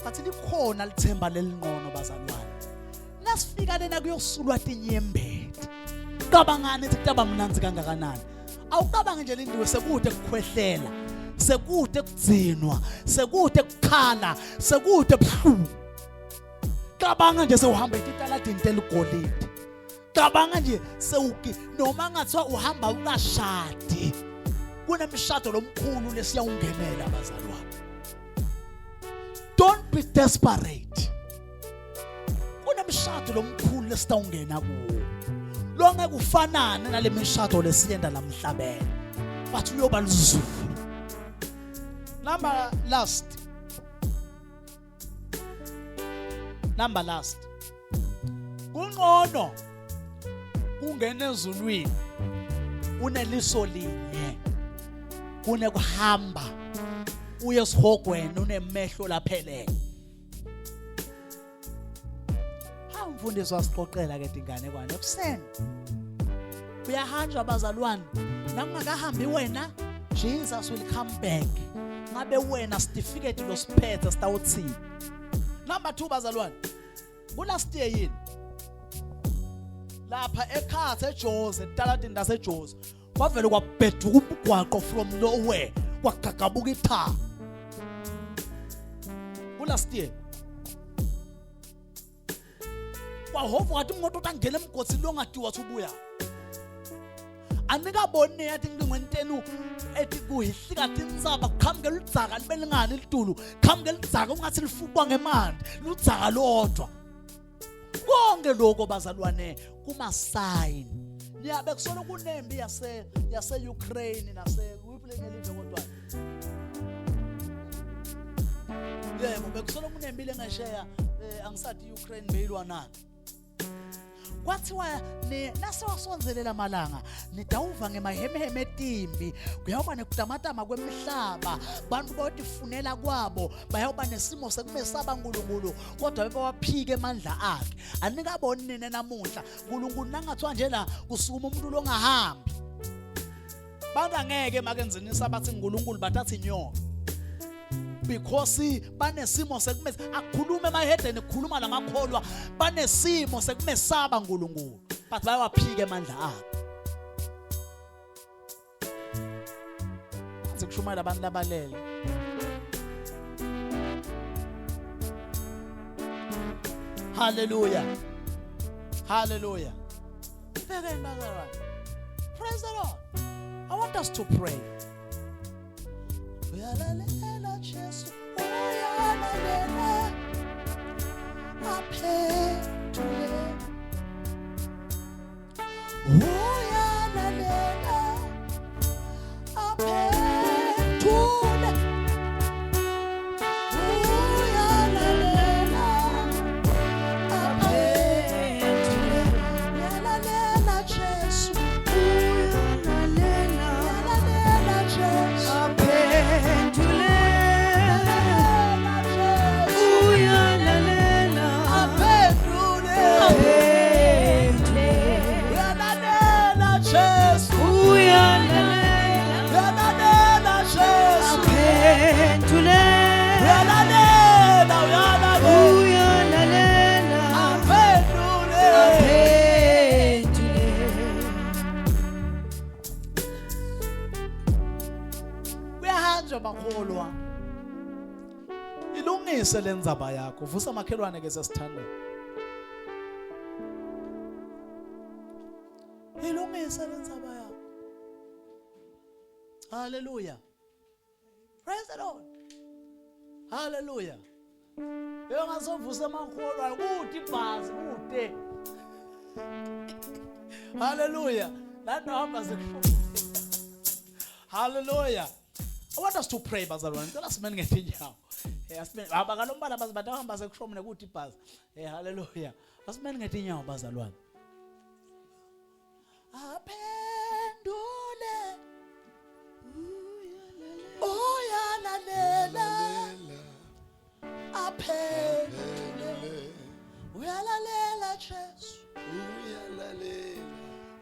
bathi likhona lithemba lelingqono bazalwane nasifika lena kuyosulwa tinyembeti cabangani ekutaba mnanzi kangakanani awucabange nje lindiwe sekude kukhwehlela sekude kudzinwa sekude kukhala sekude buhlungu cabanga nje sewuhamba italadini teligolide cabanga nje sewuki noma ngathiwa uhamba ungashadi kunemshado lomkhulu lesiyawungenela abazalwane don't be desperate kunemshado lomkhulu lesitawungena kuwo lonke kufanana nalemishado lesiyenda lamhlabeni but uyoba lizulu number last kungcono kungena ezulwini uneliso linye kunekuhamba uye esihogweni unemehlo laphelele mfundisi wasixoxela ke dingane kwane ekuseni uyahanjwa abazalwane nakungakahambi wena Jesus will come back ngabe wena certificate losiphethe sitawuthini number 2 bazalwane kulast year yini lapha eKhatha eJozi etaladini laseJozi kwavele kwabheduka umgwaqo from nowhere kwagagabuka itha kulast year kwahofu wathi umuntu utangena emgodini longadiwa thubuya anikabone yathi ngingwentenu ethi kuyihlikathi insaba kuqhamuke lidzaka libelingani litulu qhamuke lidzaka ungathi lifukwa ngemandi ludzaka lodwa konke lokho bazalwane kuma sign niyabe kusona kunembi yase Ukraine nase kuyiplengelive kodwa yebo bekusona kunembi lengasheya angisathi Ukraine beyilwa nani kwathiwa nasewasonzelela malanga nidawuva ngemahemeheme etimbi kuyayoba nekutamatama kwemihlaba bantu bayotifunela kwabo bayoba nesimo sekumesaba uNkulunkulu kodwa bebawaphike amandla akhe anikaboni nina namuhla uNkulunkulu nangathiwa nje la kusukuma umuntu longahambi bangangeke makenzeni sabathi uNkulunkulu bathatha inyoka because banesimo sekumesa akukhuluma emahedeni kukhuluma namakholwa banesimo sekumesaba uNkulunkulu but bayawaphika amandla akhe sikushumayela abantu labalele hallelujah hallelujah praise the Lord. I want us to pray. Uyalalela Jesu, uyalalela aphetule. Uyalalela aphetule. Uyalalela aphetule. Uyalalela Jesu, uyalalela Jesu aphetule. ulungisele indzaba yakho. Vusa makhelwane ke sesithandwa. Ilungisele indzaba yakho. Hallelujah. Praise the Lord. Hallelujah. Engasovusa emakholwa kuthi ibhasi kude. Hallelujah. Lana hamba sekusho. Hallelujah. I want us to pray bazalwane. Ngicela simene ngetinyawo. Abakalombala bazibatha hamba sekushomne kuthi ibhasi. Hallelujah. Asimene ngetinyawo bazalwane. Aphendule. Uyalalela. Aphendule. Uyalalela Jesu.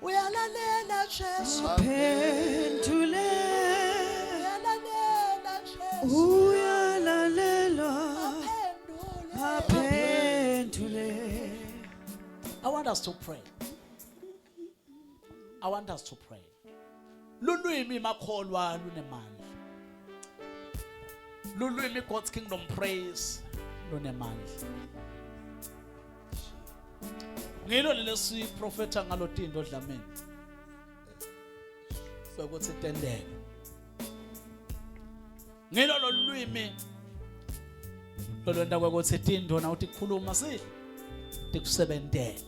Uyalalela Jesu. Aphendule. Uyalalela Jesu. Uyalalela. Aphendule. Aphendule. I want us to pray. I want us to pray. Lulwimi makholwa lunemandla. Lulwimi God's kingdom praise lunemandla. Ngilo lesi prophetha ngalo tindo dlamini. Sokuthi tendeke. Ngilo lolwimi lolwenda ukuthi tindo na uthi khuluma si tikusebentela.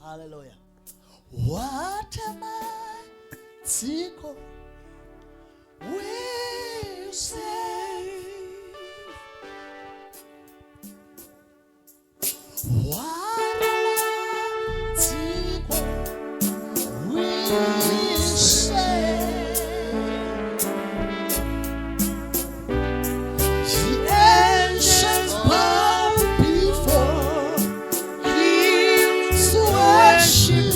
Hallelujah. What am I, Siko? We say, what am I, Siko? We say, the ancients bow before Him to worship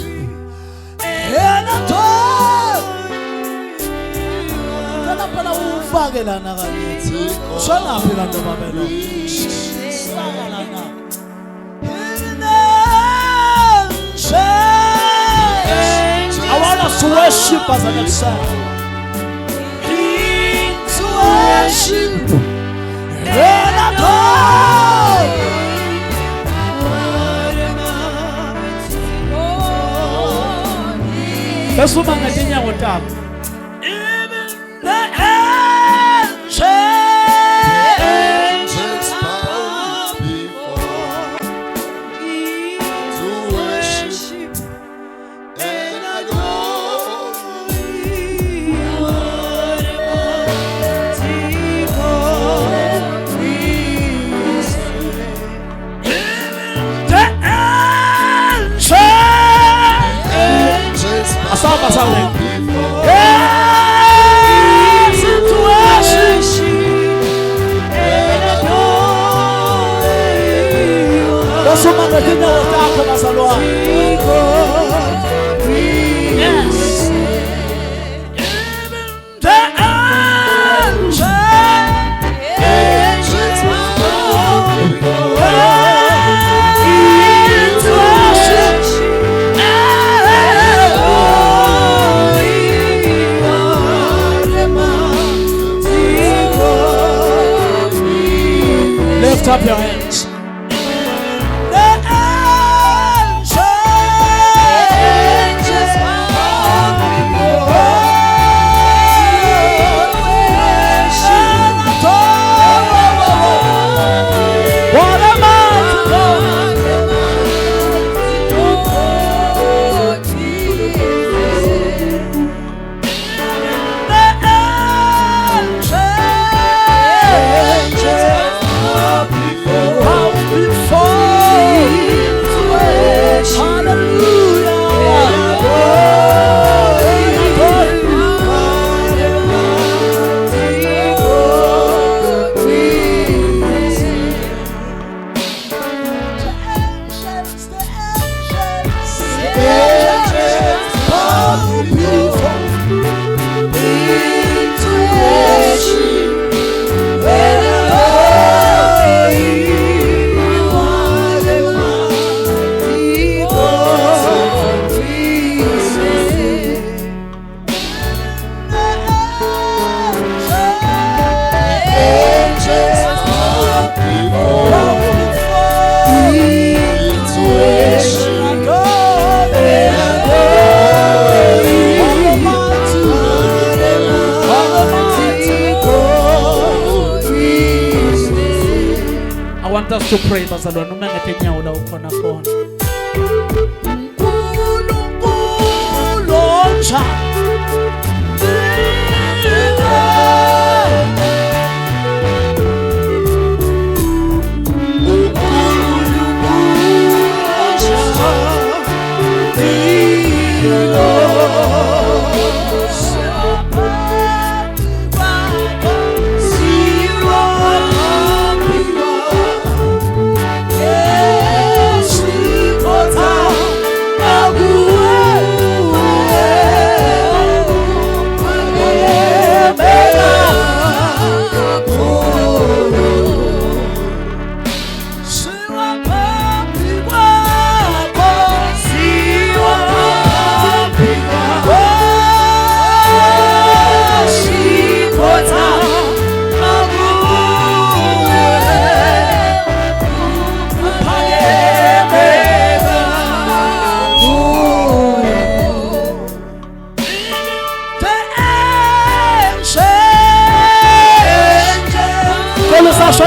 and adore. Phela ufake lana kayithi. Shonaphi kanti babelo? Saka lana. I want us to worship as an example. To worship and adore. Let's look at the young one. Even the angels bow before to worship and adore. Lift up your hands. Wow. want us to pray bazalwane uma ngethe inyawo la ukhona khona. UNkulunkulu onjani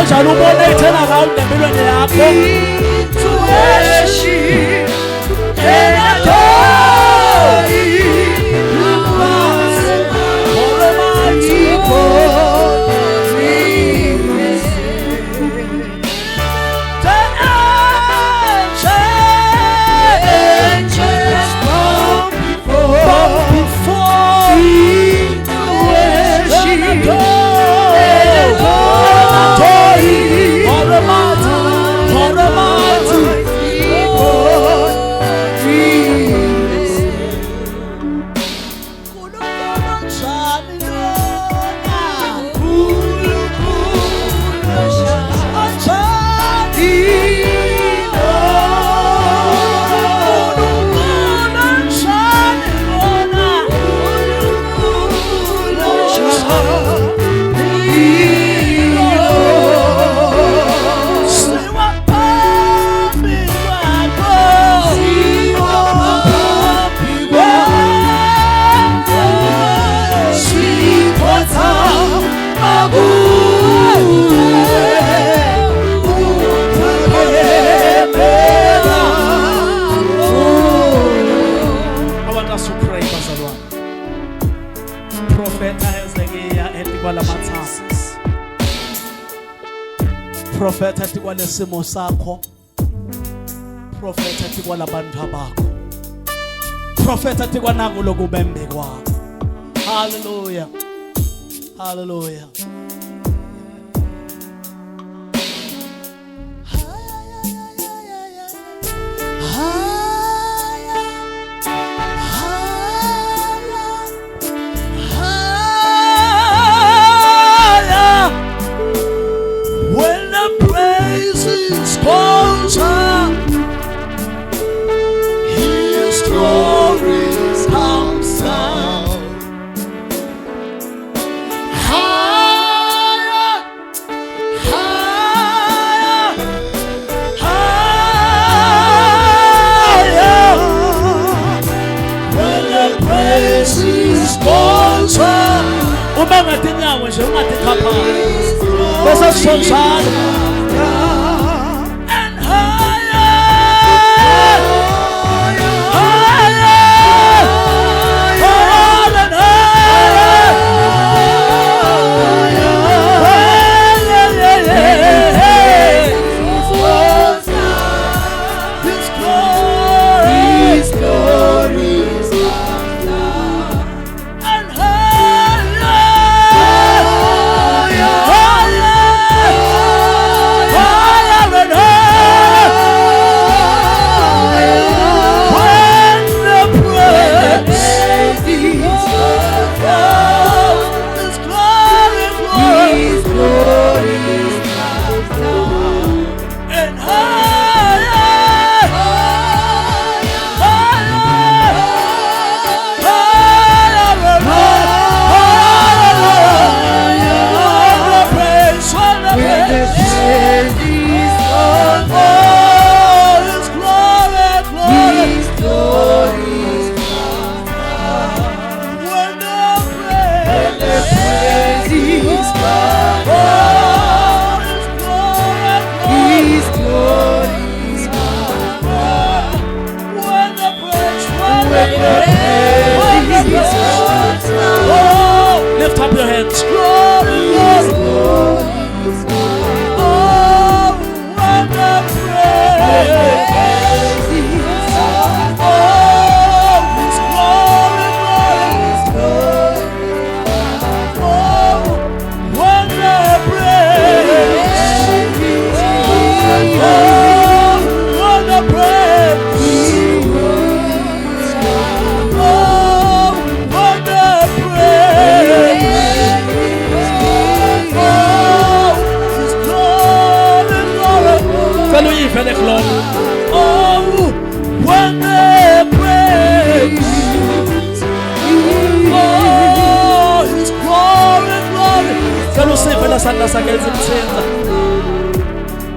njalo ubone ithena kawu nempilweni yakho to worship and adore you Almighty God the angels bow before to worship and adore Prophet athi kwalesimo sakho Prophet athi kwalabantu abakho Prophet athi kwanangu lokubembe kwakho Hallelujah Hallelujah His glory comes down higher, higher, higher. When the praises goes up, uma ngathi nyawo nje ungathi khapha bese sishonjana isandla sakhe ezimthinta.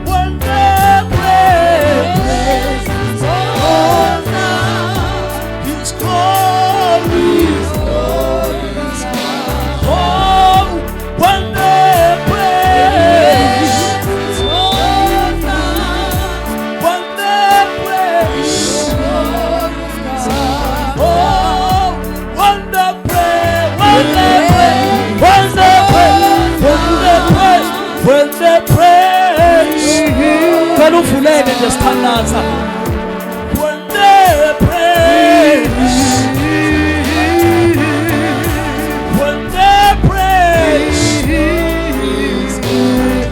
When the praise goes up, His glory. Oh, when the praise goes up, when the praise goes up. Oh, when the praise, when the praise, vele uvuleke nje sithandaza. When the praise, when the praise,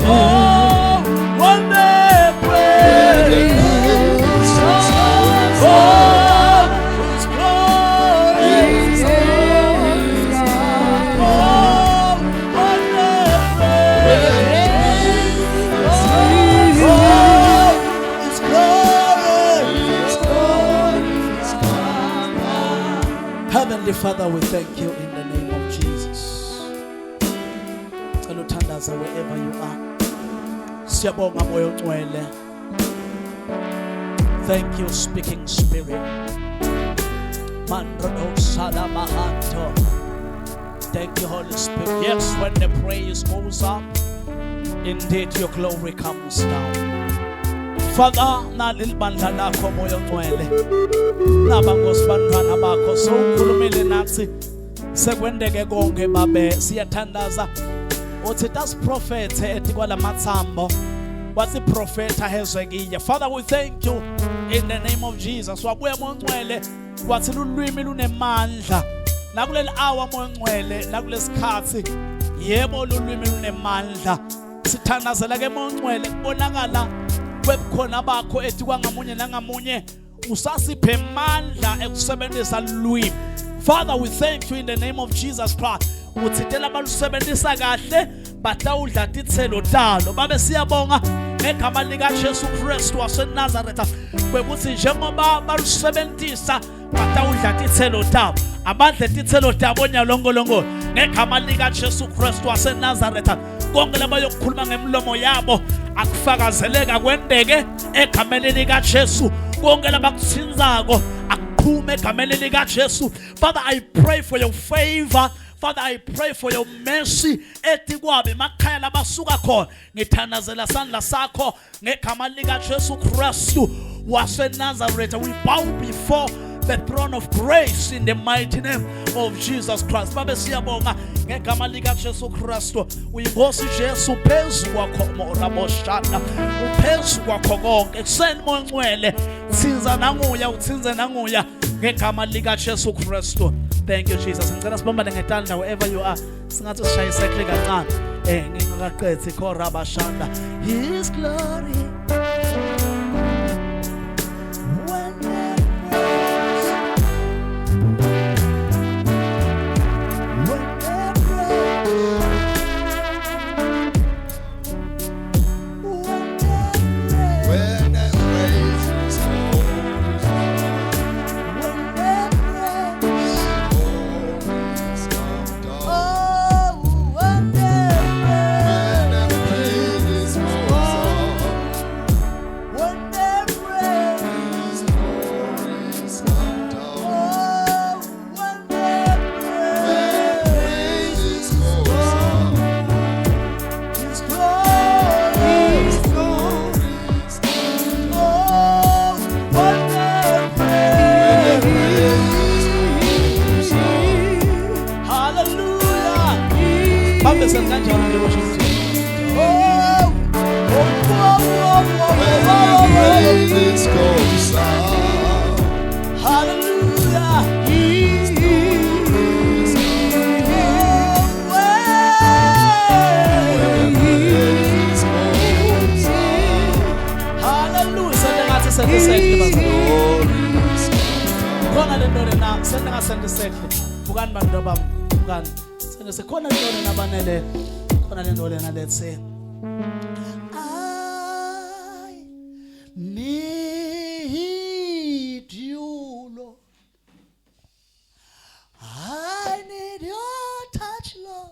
oh, when the praise, oh, His glory, oh, when the praise, oh, His glory. Heavenly Father, we thank you in the name of Jesus. Cela uthandaze wherever you are. Siyabonga moya ongcwele. Thank you, speaking spirit. Mandro salamahanto. Thank you, Holy Spirit. Yes, when the praise goes up, indeed your glory comes down. Father, nalilibandla lakho moya ongcwele. Nabangosibantwana bakho sowukhulumile nathi sekwendeke konke babe siyathandaza uthi tasiprophethe ethi kwalamathambo wathi prophetha hezwekiye. Father, we thank you in the name of Jesus. Wabuya moya ongcwele wathi lulwimi lunemandla nakuleli hour moya ongcwele nakulesikhathi yebo lulwimi lunemandla. Sithandazela ke moya ongcwele kubonakala kwebukhona bakho ethi kwangamunye nangamunye usasiphe amandla ekusebenzisa lulwimi. Father, we thank you in the name of Jesus Christ. Uthithela abalusebenzisa kahle batawudla tithelo talo. Babe siyabonga ngegama lika Jesu Kristu waseNazaretha kwekuthi njengoba balusebenzisa batawudla tithelo tabo abadle tithelo tabo nyalongolongo ngegama lika Jesu Kristu waseNazaretha. Konke labayokukhuluma ngemlomo yabo akufakazeleka kwendeke egameni lika Jesu. Konke labakuthinzako akuphume egameni lika Jesu. Father, I pray for your favor. Father, I pray for your mercy. Ethi kwabe emakhaya labasuka khona ngithandazela sandla sakho ngegama lika Jesu Kristu waseNazaretha. We bow before the throne of grace in the mighty name of Jesus Christ. Babe siyabonga ngegama lika Jesu Kristu. Uyinkosi Jesu phezu kwakho moraboshana uphezu kwakho konke kuseni moya ongcwele thinza nanguya uthinze nanguya ngegama lika Jesu Kristu. Thank you Jesus. Ngicela sibombane ngetandla wherever you are. Singathi sishayiseke kancane ngingakaqethi korabashanda His glory. Let's say, I need you, Lord. I need your touch, Lord.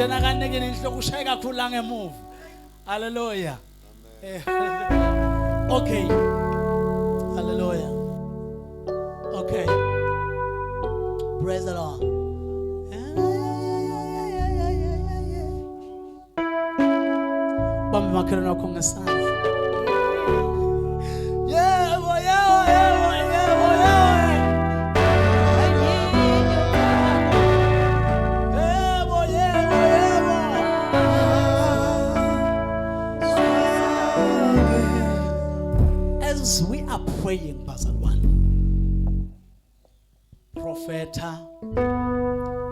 Tena kanike inhloko ushaya kakhulu la ngemuva. Hallelujah. Okay. Hallelujah. Okay. Praise the Lord. Bamba makero nakho ngesandla. Yebo, yebo, yebo, yebo, yebo. Yebo, yebo, yebo. As we are praying, Pastor One, Prophet,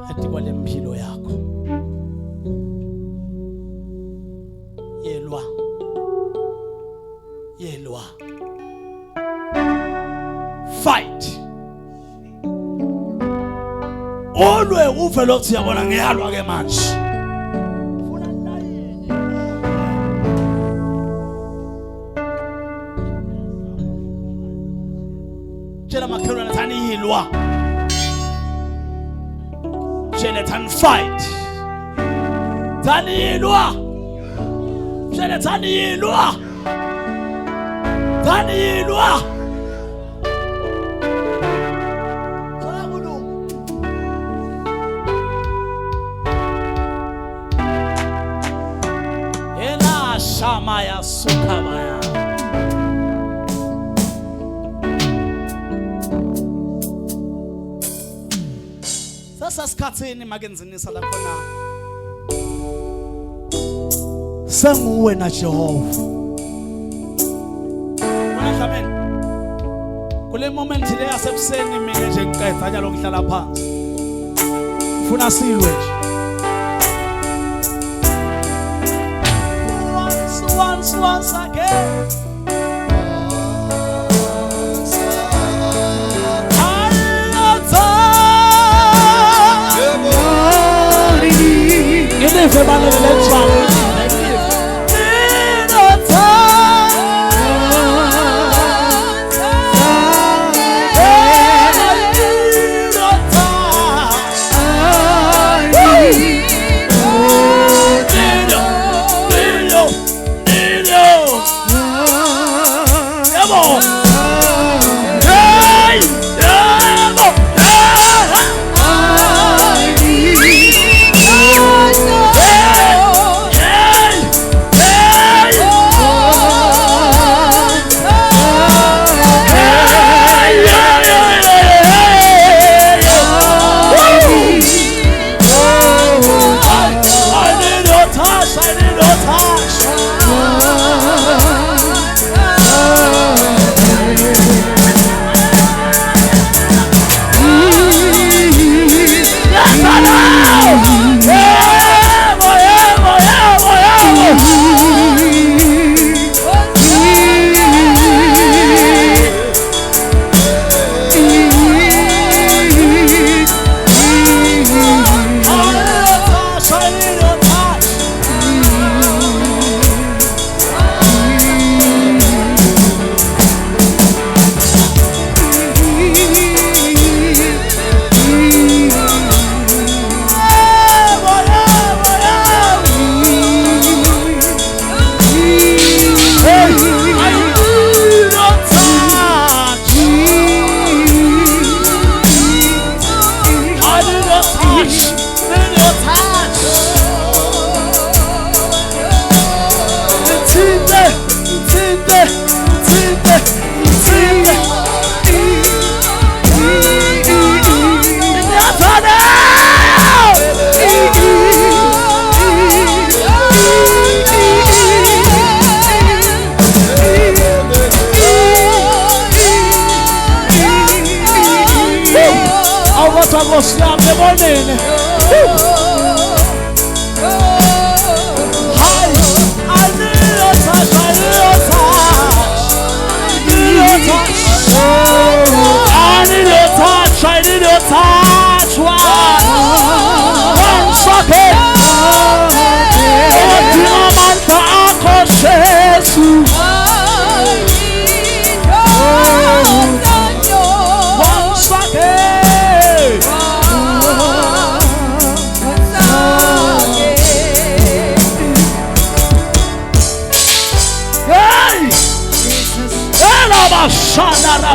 atikwale mpilo yakho. Yelwa. Fight. Olwe uve lokho yabona ngiyalwa ke manje. Funa layini. Tshela makhelwane thani yilwa. Tshela thani fight. Thani yilwa. Tshela thani yilwa. Danilwa. Ela shamaya sukamaya. Sasa sikhathini makenzinisa la khona. Senguwe na Jehova. Kule moment le yasebuseni mina nje ngiqeda njalo ngihlala phansi ufuna silwe nje once again ngilive balele lenjalo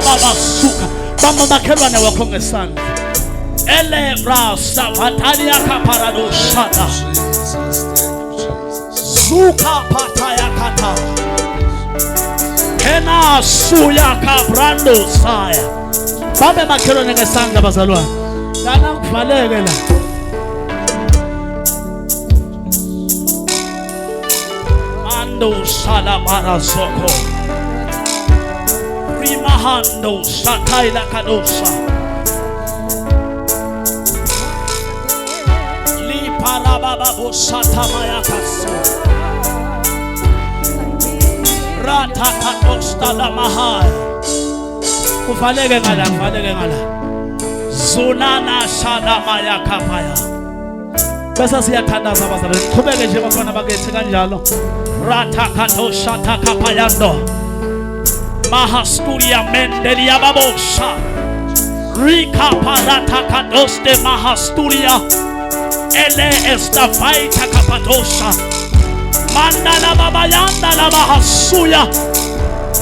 Rababasuka. Bamba makhelwane wakho ngesandla. Ele rasa vatalia kaparado shata. Suka pataya kata. Ena suya kabrando saya. Bamba makhelwane ngesandla bazalwane. Dana kuvaleke la. Mando salamara soko. Rimahando sataila kadosa. Li parababo satamaya kasu. Rata kadosta la mahaya. Kuvaleke ngala, kuvaleke ngala. Zunana salamaya kapaya. Bese siyathandaza abazalwane. Qhubeke nje bafana bakithi kanjalo. Rata kadosha takapayando. Mahasturia mendelia babosa. Rika parata kadoste mahasturia. Ele esta faita kapadosha. Mandala babayanda la bahasuya.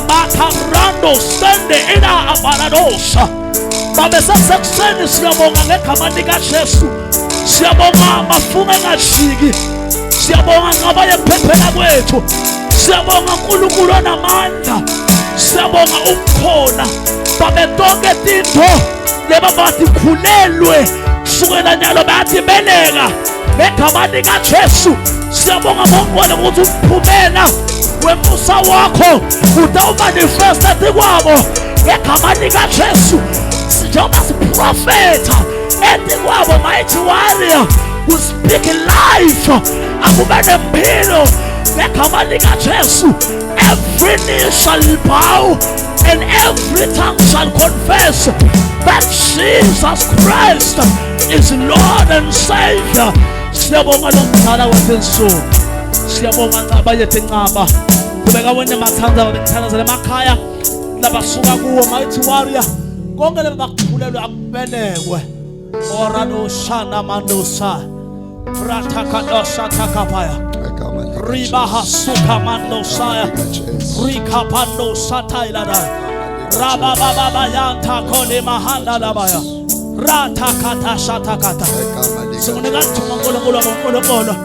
Makabrando stende ina aparadosa. Babesa sekseni siyabonga ngegama lika Jesu. Siyabonga amafunga ngashiki. Siyabonga ngabaye phephela kwethu. Siyabonga uNkulunkulu onamandla. Siyabonga ukukhona. Babe tonke tinto leba bathi khulelwe. Sukela nyalo bathi beleka. Ngegama lika Jesu. Siyabonga bonke ukuthi umphumela wemusa wakho utawumanifesta kwabo. Ngegama lika Jesu. Njengoba siprofeta kwabo mighty warrior who speak life akube nempilo ngegama lika Jesu. Every knee shall bow and every tongue shall confess that Jesus Christ is Lord and Savior. Siyabonga lo mdala wethu. Siyabonga ngabayethe nqaba kubeka wena mathanza babethanazela emakhaya labasuka kuwo mighty warrior konke leba bakhulelwe akubelekwe. Orano shana mandosa rata kadosha takapaya riba hasuka mandosaya rika pando satailada raba baba yanta kole mahanda labaya rata kata shatakata. Sikunika thuma nkulunkulu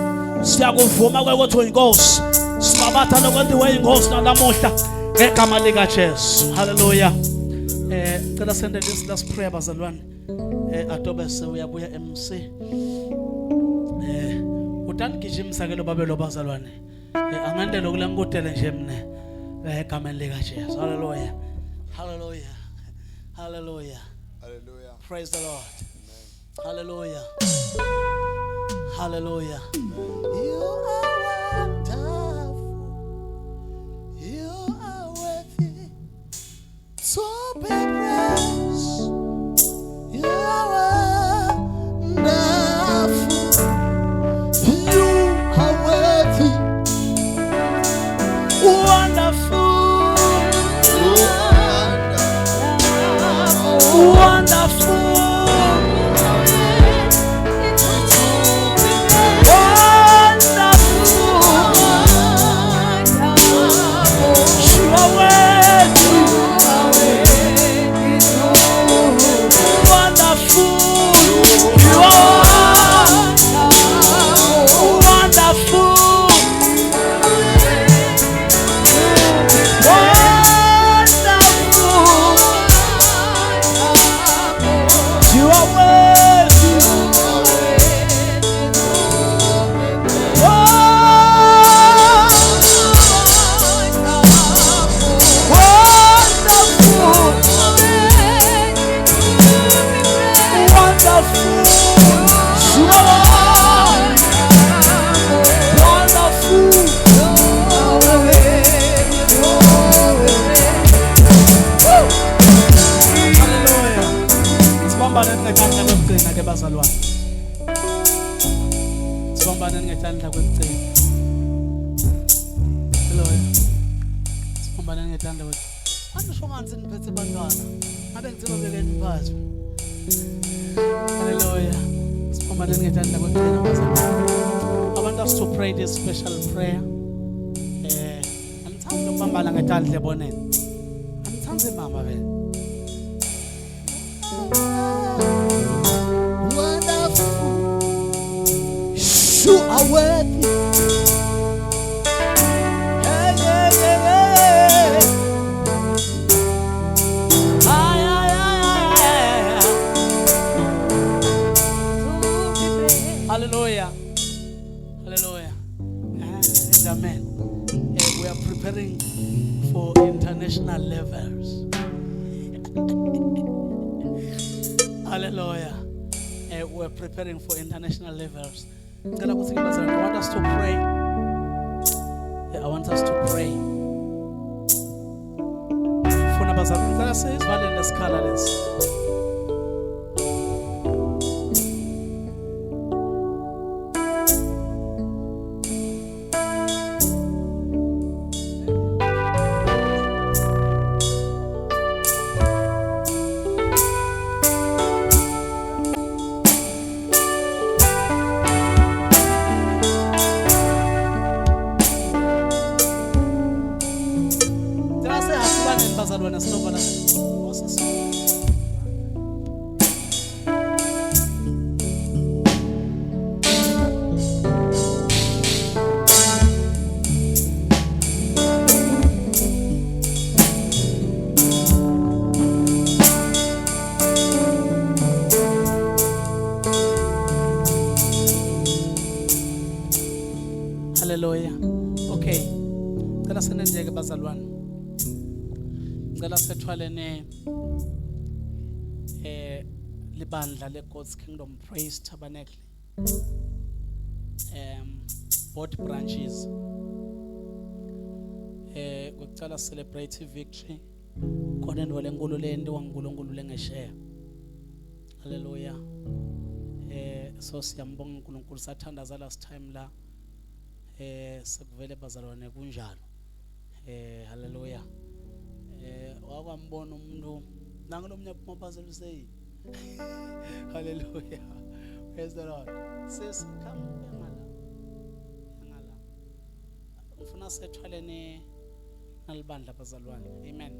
siyakuvuma ukuthi uyinkosi. Sibabatha nokuthi uyinkosi nalamuhla ngegama lika Jesu. Hallelujah. Cela sende this last prayer bazalwane. Atobe se uyabuya MC. Utangijimisa ke lo babelo bazalwane. Angandelo kulangudele nje mina. Egama lika Jesu. Hallelujah. Hallelujah. Hallelujah. Hallelujah. Praise the Lord. Hallelujah. Hallelujah. You are wonderful. You are worthy to be praised. You are wonderful. You are worthy. Wonderful. Wonderful. Wonderful. Hallelujah. I want us to pray this special prayer. I'm telling you, Mama, I'm telling you, Mama, wonderful. You are worthy. Hey, hey, hey, hey. Ay, ay, ay, ay, ay. Hallelujah. Hallelujah. And amen. We are preparing for international levels. Hallelujah. We're preparing for international levels. I want us to pray. I want us to pray. For Nabazar, says, Valentine colorless. Hallelujah. Okay. Ngicela senenzeke bazalwane. Ngicela sethwalene libandla le God's Kingdom Praise Tabernacle. Both branches. Ukucala celebrate victory. Khona indwele enkulu le ndiwa nguNkulunkulu lengeshare. Hallelujah. So siyambonga uNkulunkulu sathandaza last time la. Sekuvele bazalwane kunjalo. Hallelujah. Wakwambona umuntu nangalomnye phumapazelo sei. Hallelujah. Praise the Lord. Sis come ngala. Ufuna sethwalene nalibandla bazalwane. Amen.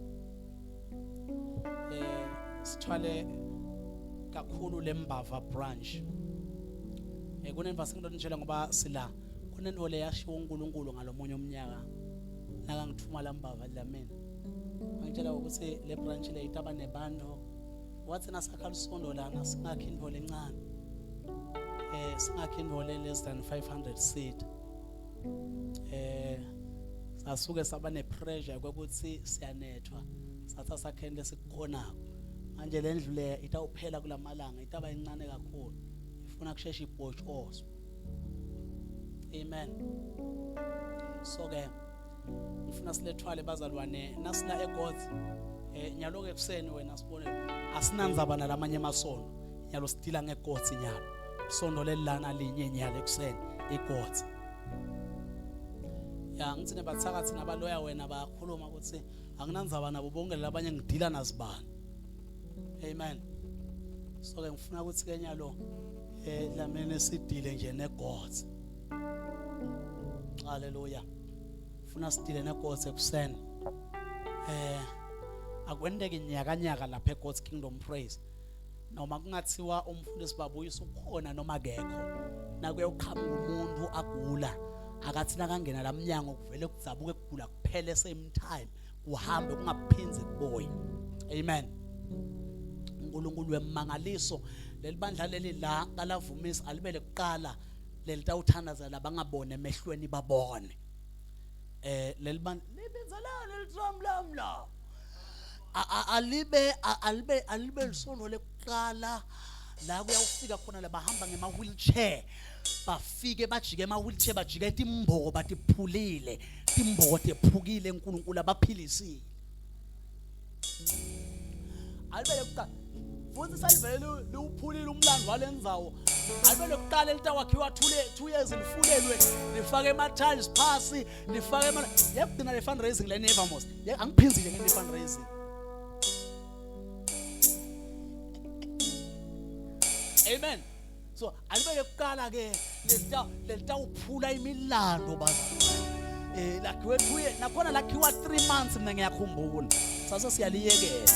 Sithwale kakhulu lembava branch. Kunemva sengidonitshela ngoba sila kunento le yashiwo uNkulunkulu ngalomunye umnyaka nakangithuma lambava lamina angitshela ukuthi le branch le itaba nebantu wathi nasakha lisondo lana singakhi into lencane singakhi into le less than 500 seat sasuke saba ne pressure ukuthi siyanethwa satha sakhende sikukhonako manje le ndlu le itawuphela kulamalanga itaba incane kakhulu ifuna kushesha ibhotshozo. Amen. So ke ngifuna silethwale bazalwane nasina eGod nyalo ke kuseni wena sibone asinanzaba nalamanye emasono nyalo sidila ngeGod nyalo isondo lelana linye nyalo ekuseni iGod ya ngitsine bathakathi nabaloya wena bakhuluma ukuthi anginanzaba nabo bonke labanye ngidila nazibani. Amen. So ke ngifuna ukuthi ke nyalo lamene sidile nje neGod. Hallelujah. Funa sidile neGod ekuseni. Akwendeke nyaka lapha eGod's Kingdom Praise. Noma kungathiwa umfundisi babuyisa ukhona noma kekho. Nakuye uqhamuka umuntu agula. Akathi nakangena lamnyango kuvele kudzabuke kugula kuphele same time. Uhambe kungaphinzi kuboye. Amen. uNkulunkulu wemangaliso lelibandla leli la kalavumisa alibele kuqala lelitawuthandaza labangabone emehlweni babone lelibandla libenzalana litramlamla alibe lisono lekuqala la kuyawufika khona labahamba ngema wheelchair bafike bajike ema wheelchair bajike timboko batiphulile timboko tephukile uNkulunkulu abaphilisile alibele kuqala futhi salivele liuphulile umlando walendzawo alibele kuqala elitawakhiwa 2 years lifulelwe lifake ama tiles phasi lifake yekugcina le fundraising le never most angiphinzile nge fundraising amen. So alibele kuqala ke lelitawuphula imilando bazalwane lakhiwe 2 years nakhona lakhiwa 3 months mina ngiyakhumbula sase siyaliyekela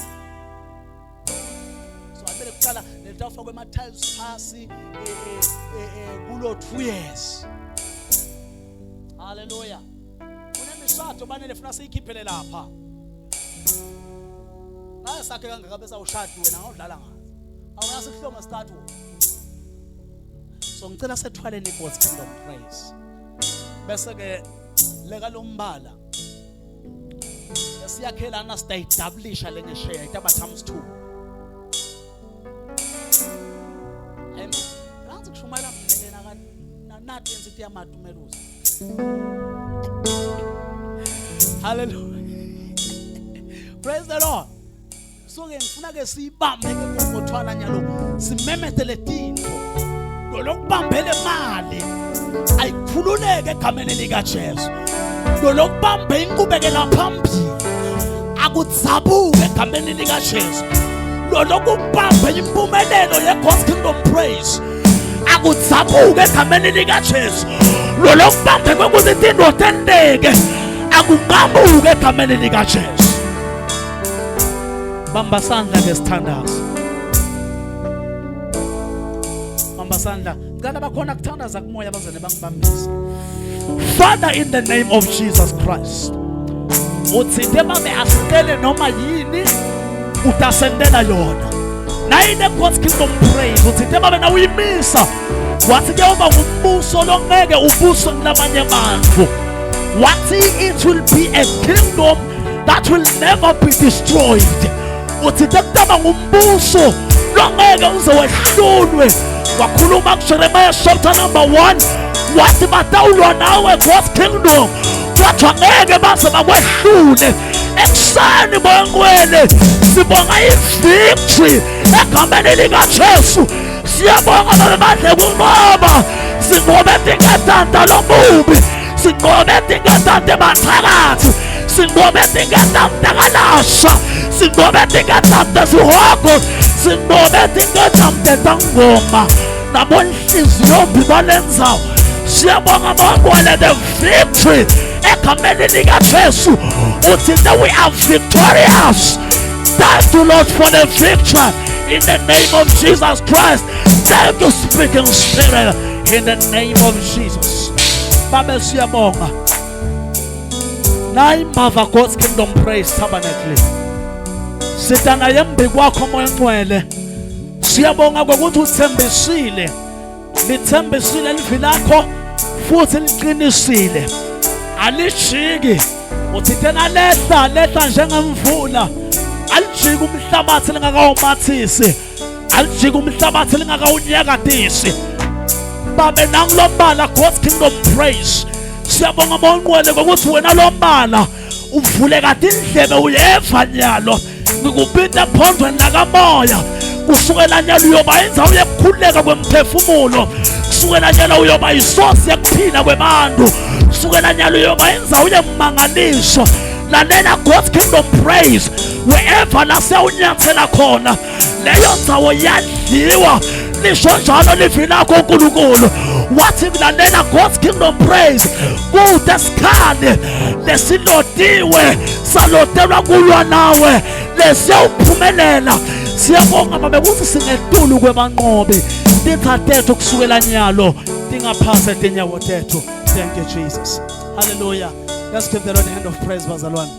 so vele kuqala letafakwe ama tiles phasi kulo 2 years. Hallelujah. Kunemishado banele funa siyikhiphele lapha. Naye sakhe kangaka bese awushadi wena awudlala ngazi. Awuna sikuhloma start wo. So ngicela sethwaleni God's kingdom praise. Bese ke leka lombala. Siyakhelana stay establish lenge share itaba times 2. Amen. Ranzi kushumayela mnene nathi ensithi yamadumeluza. Hallelujah. Praise the Lord. So ke ngifuna ke siyibambe ke ngokuthwala nyalo simemethele tinto. Lokubambele imali ayikhululeke egameni lika Jesu. Lokubambe inkubekela phambili akutsabuke egameni lika Jesu. Lokubambe impumelelo ye God's kingdom praise akutsabuke egameni lika Jesu. Lokubambe ukuthi into tendeke akuqabuke egameni lika Jesu. Bamba sandla ke sithandazo. Sandla ngala bakhona kuthandaza kumoya abazane bangibambisa. Father, in the name of Jesus Christ, uthinte babe asicele noma yini utasendela yona na ine God's kingdom praise uthinte babe na uyimisa wathi ke uba ngumbuso longeke ubuso kulabanye abantu. Wathi it will be a kingdom that will never be destroyed. Uthinte kutaba ngumbuso longeke uze wehlulwe. Wakhuluma kuJeremiah chapter number 1 wathi batawulwa nawe God's kingdom kodwa ngeke baze bakwehlule. Ekuseni bongwele sibonga i-victory egameni lika Jesu. Siyabonga babandle kunqoba sinqobe tingatanda lobubi sinqobe tingatanda mathakathi sinqobe tingatanda kalasha sinqobe tingatanda sihogo sinqobe tingatanda tangoma nabonhliziyo bibalenzayo. Siyabonga bongwele the victory egameni lika Jesu. Uthinte we are victorious. Thank you Lord for the victory in the name of Jesus Christ. Thank you speaking spirit in the name of Jesus. Babe siyabonga na imava God's kingdom praise tabernacle sitana yembi kwakho moya ngcwele. Siyabonga ukuthi uthembisile lithembisile livi lakho futhi liqinisile alijiki. Uthinte nalehla njengemvula alijiki umhlabathi lingakawumathisi alijiki umhlabathi lingakawunyakatisi. Babe nangulombala God's kingdom praise. Siyabonga bonqwele ukuthi wena lombala uvule kade indlebe uyeva nyalo ngikuphinda ephondweni lakamoya kusukela nyalo uyoba indzawo yokukhuleka kwemphefumulo kusukela nyalo uyoba isource yokuphila kwabantu kusukela nyalo uyoba indzawo yemangalisho. Lalela God's kingdom praise wherever lasewunyathela khona leyo ndzawo yadliwa. Lisho njalo livi lakho uNkulunkulu wathi lalela God's kingdom praise kude sikhane lesilotiwe salotelwa kulwa nawe lesiyawuphumelela. Siyabonga babe ukuthi singetulu kwebanqobi lithathethu kusukela nyalo tingaphasa tinyawo tethu. Thank you Jesus. Hallelujah. Let's give the Lord a hand of praise bazalwane.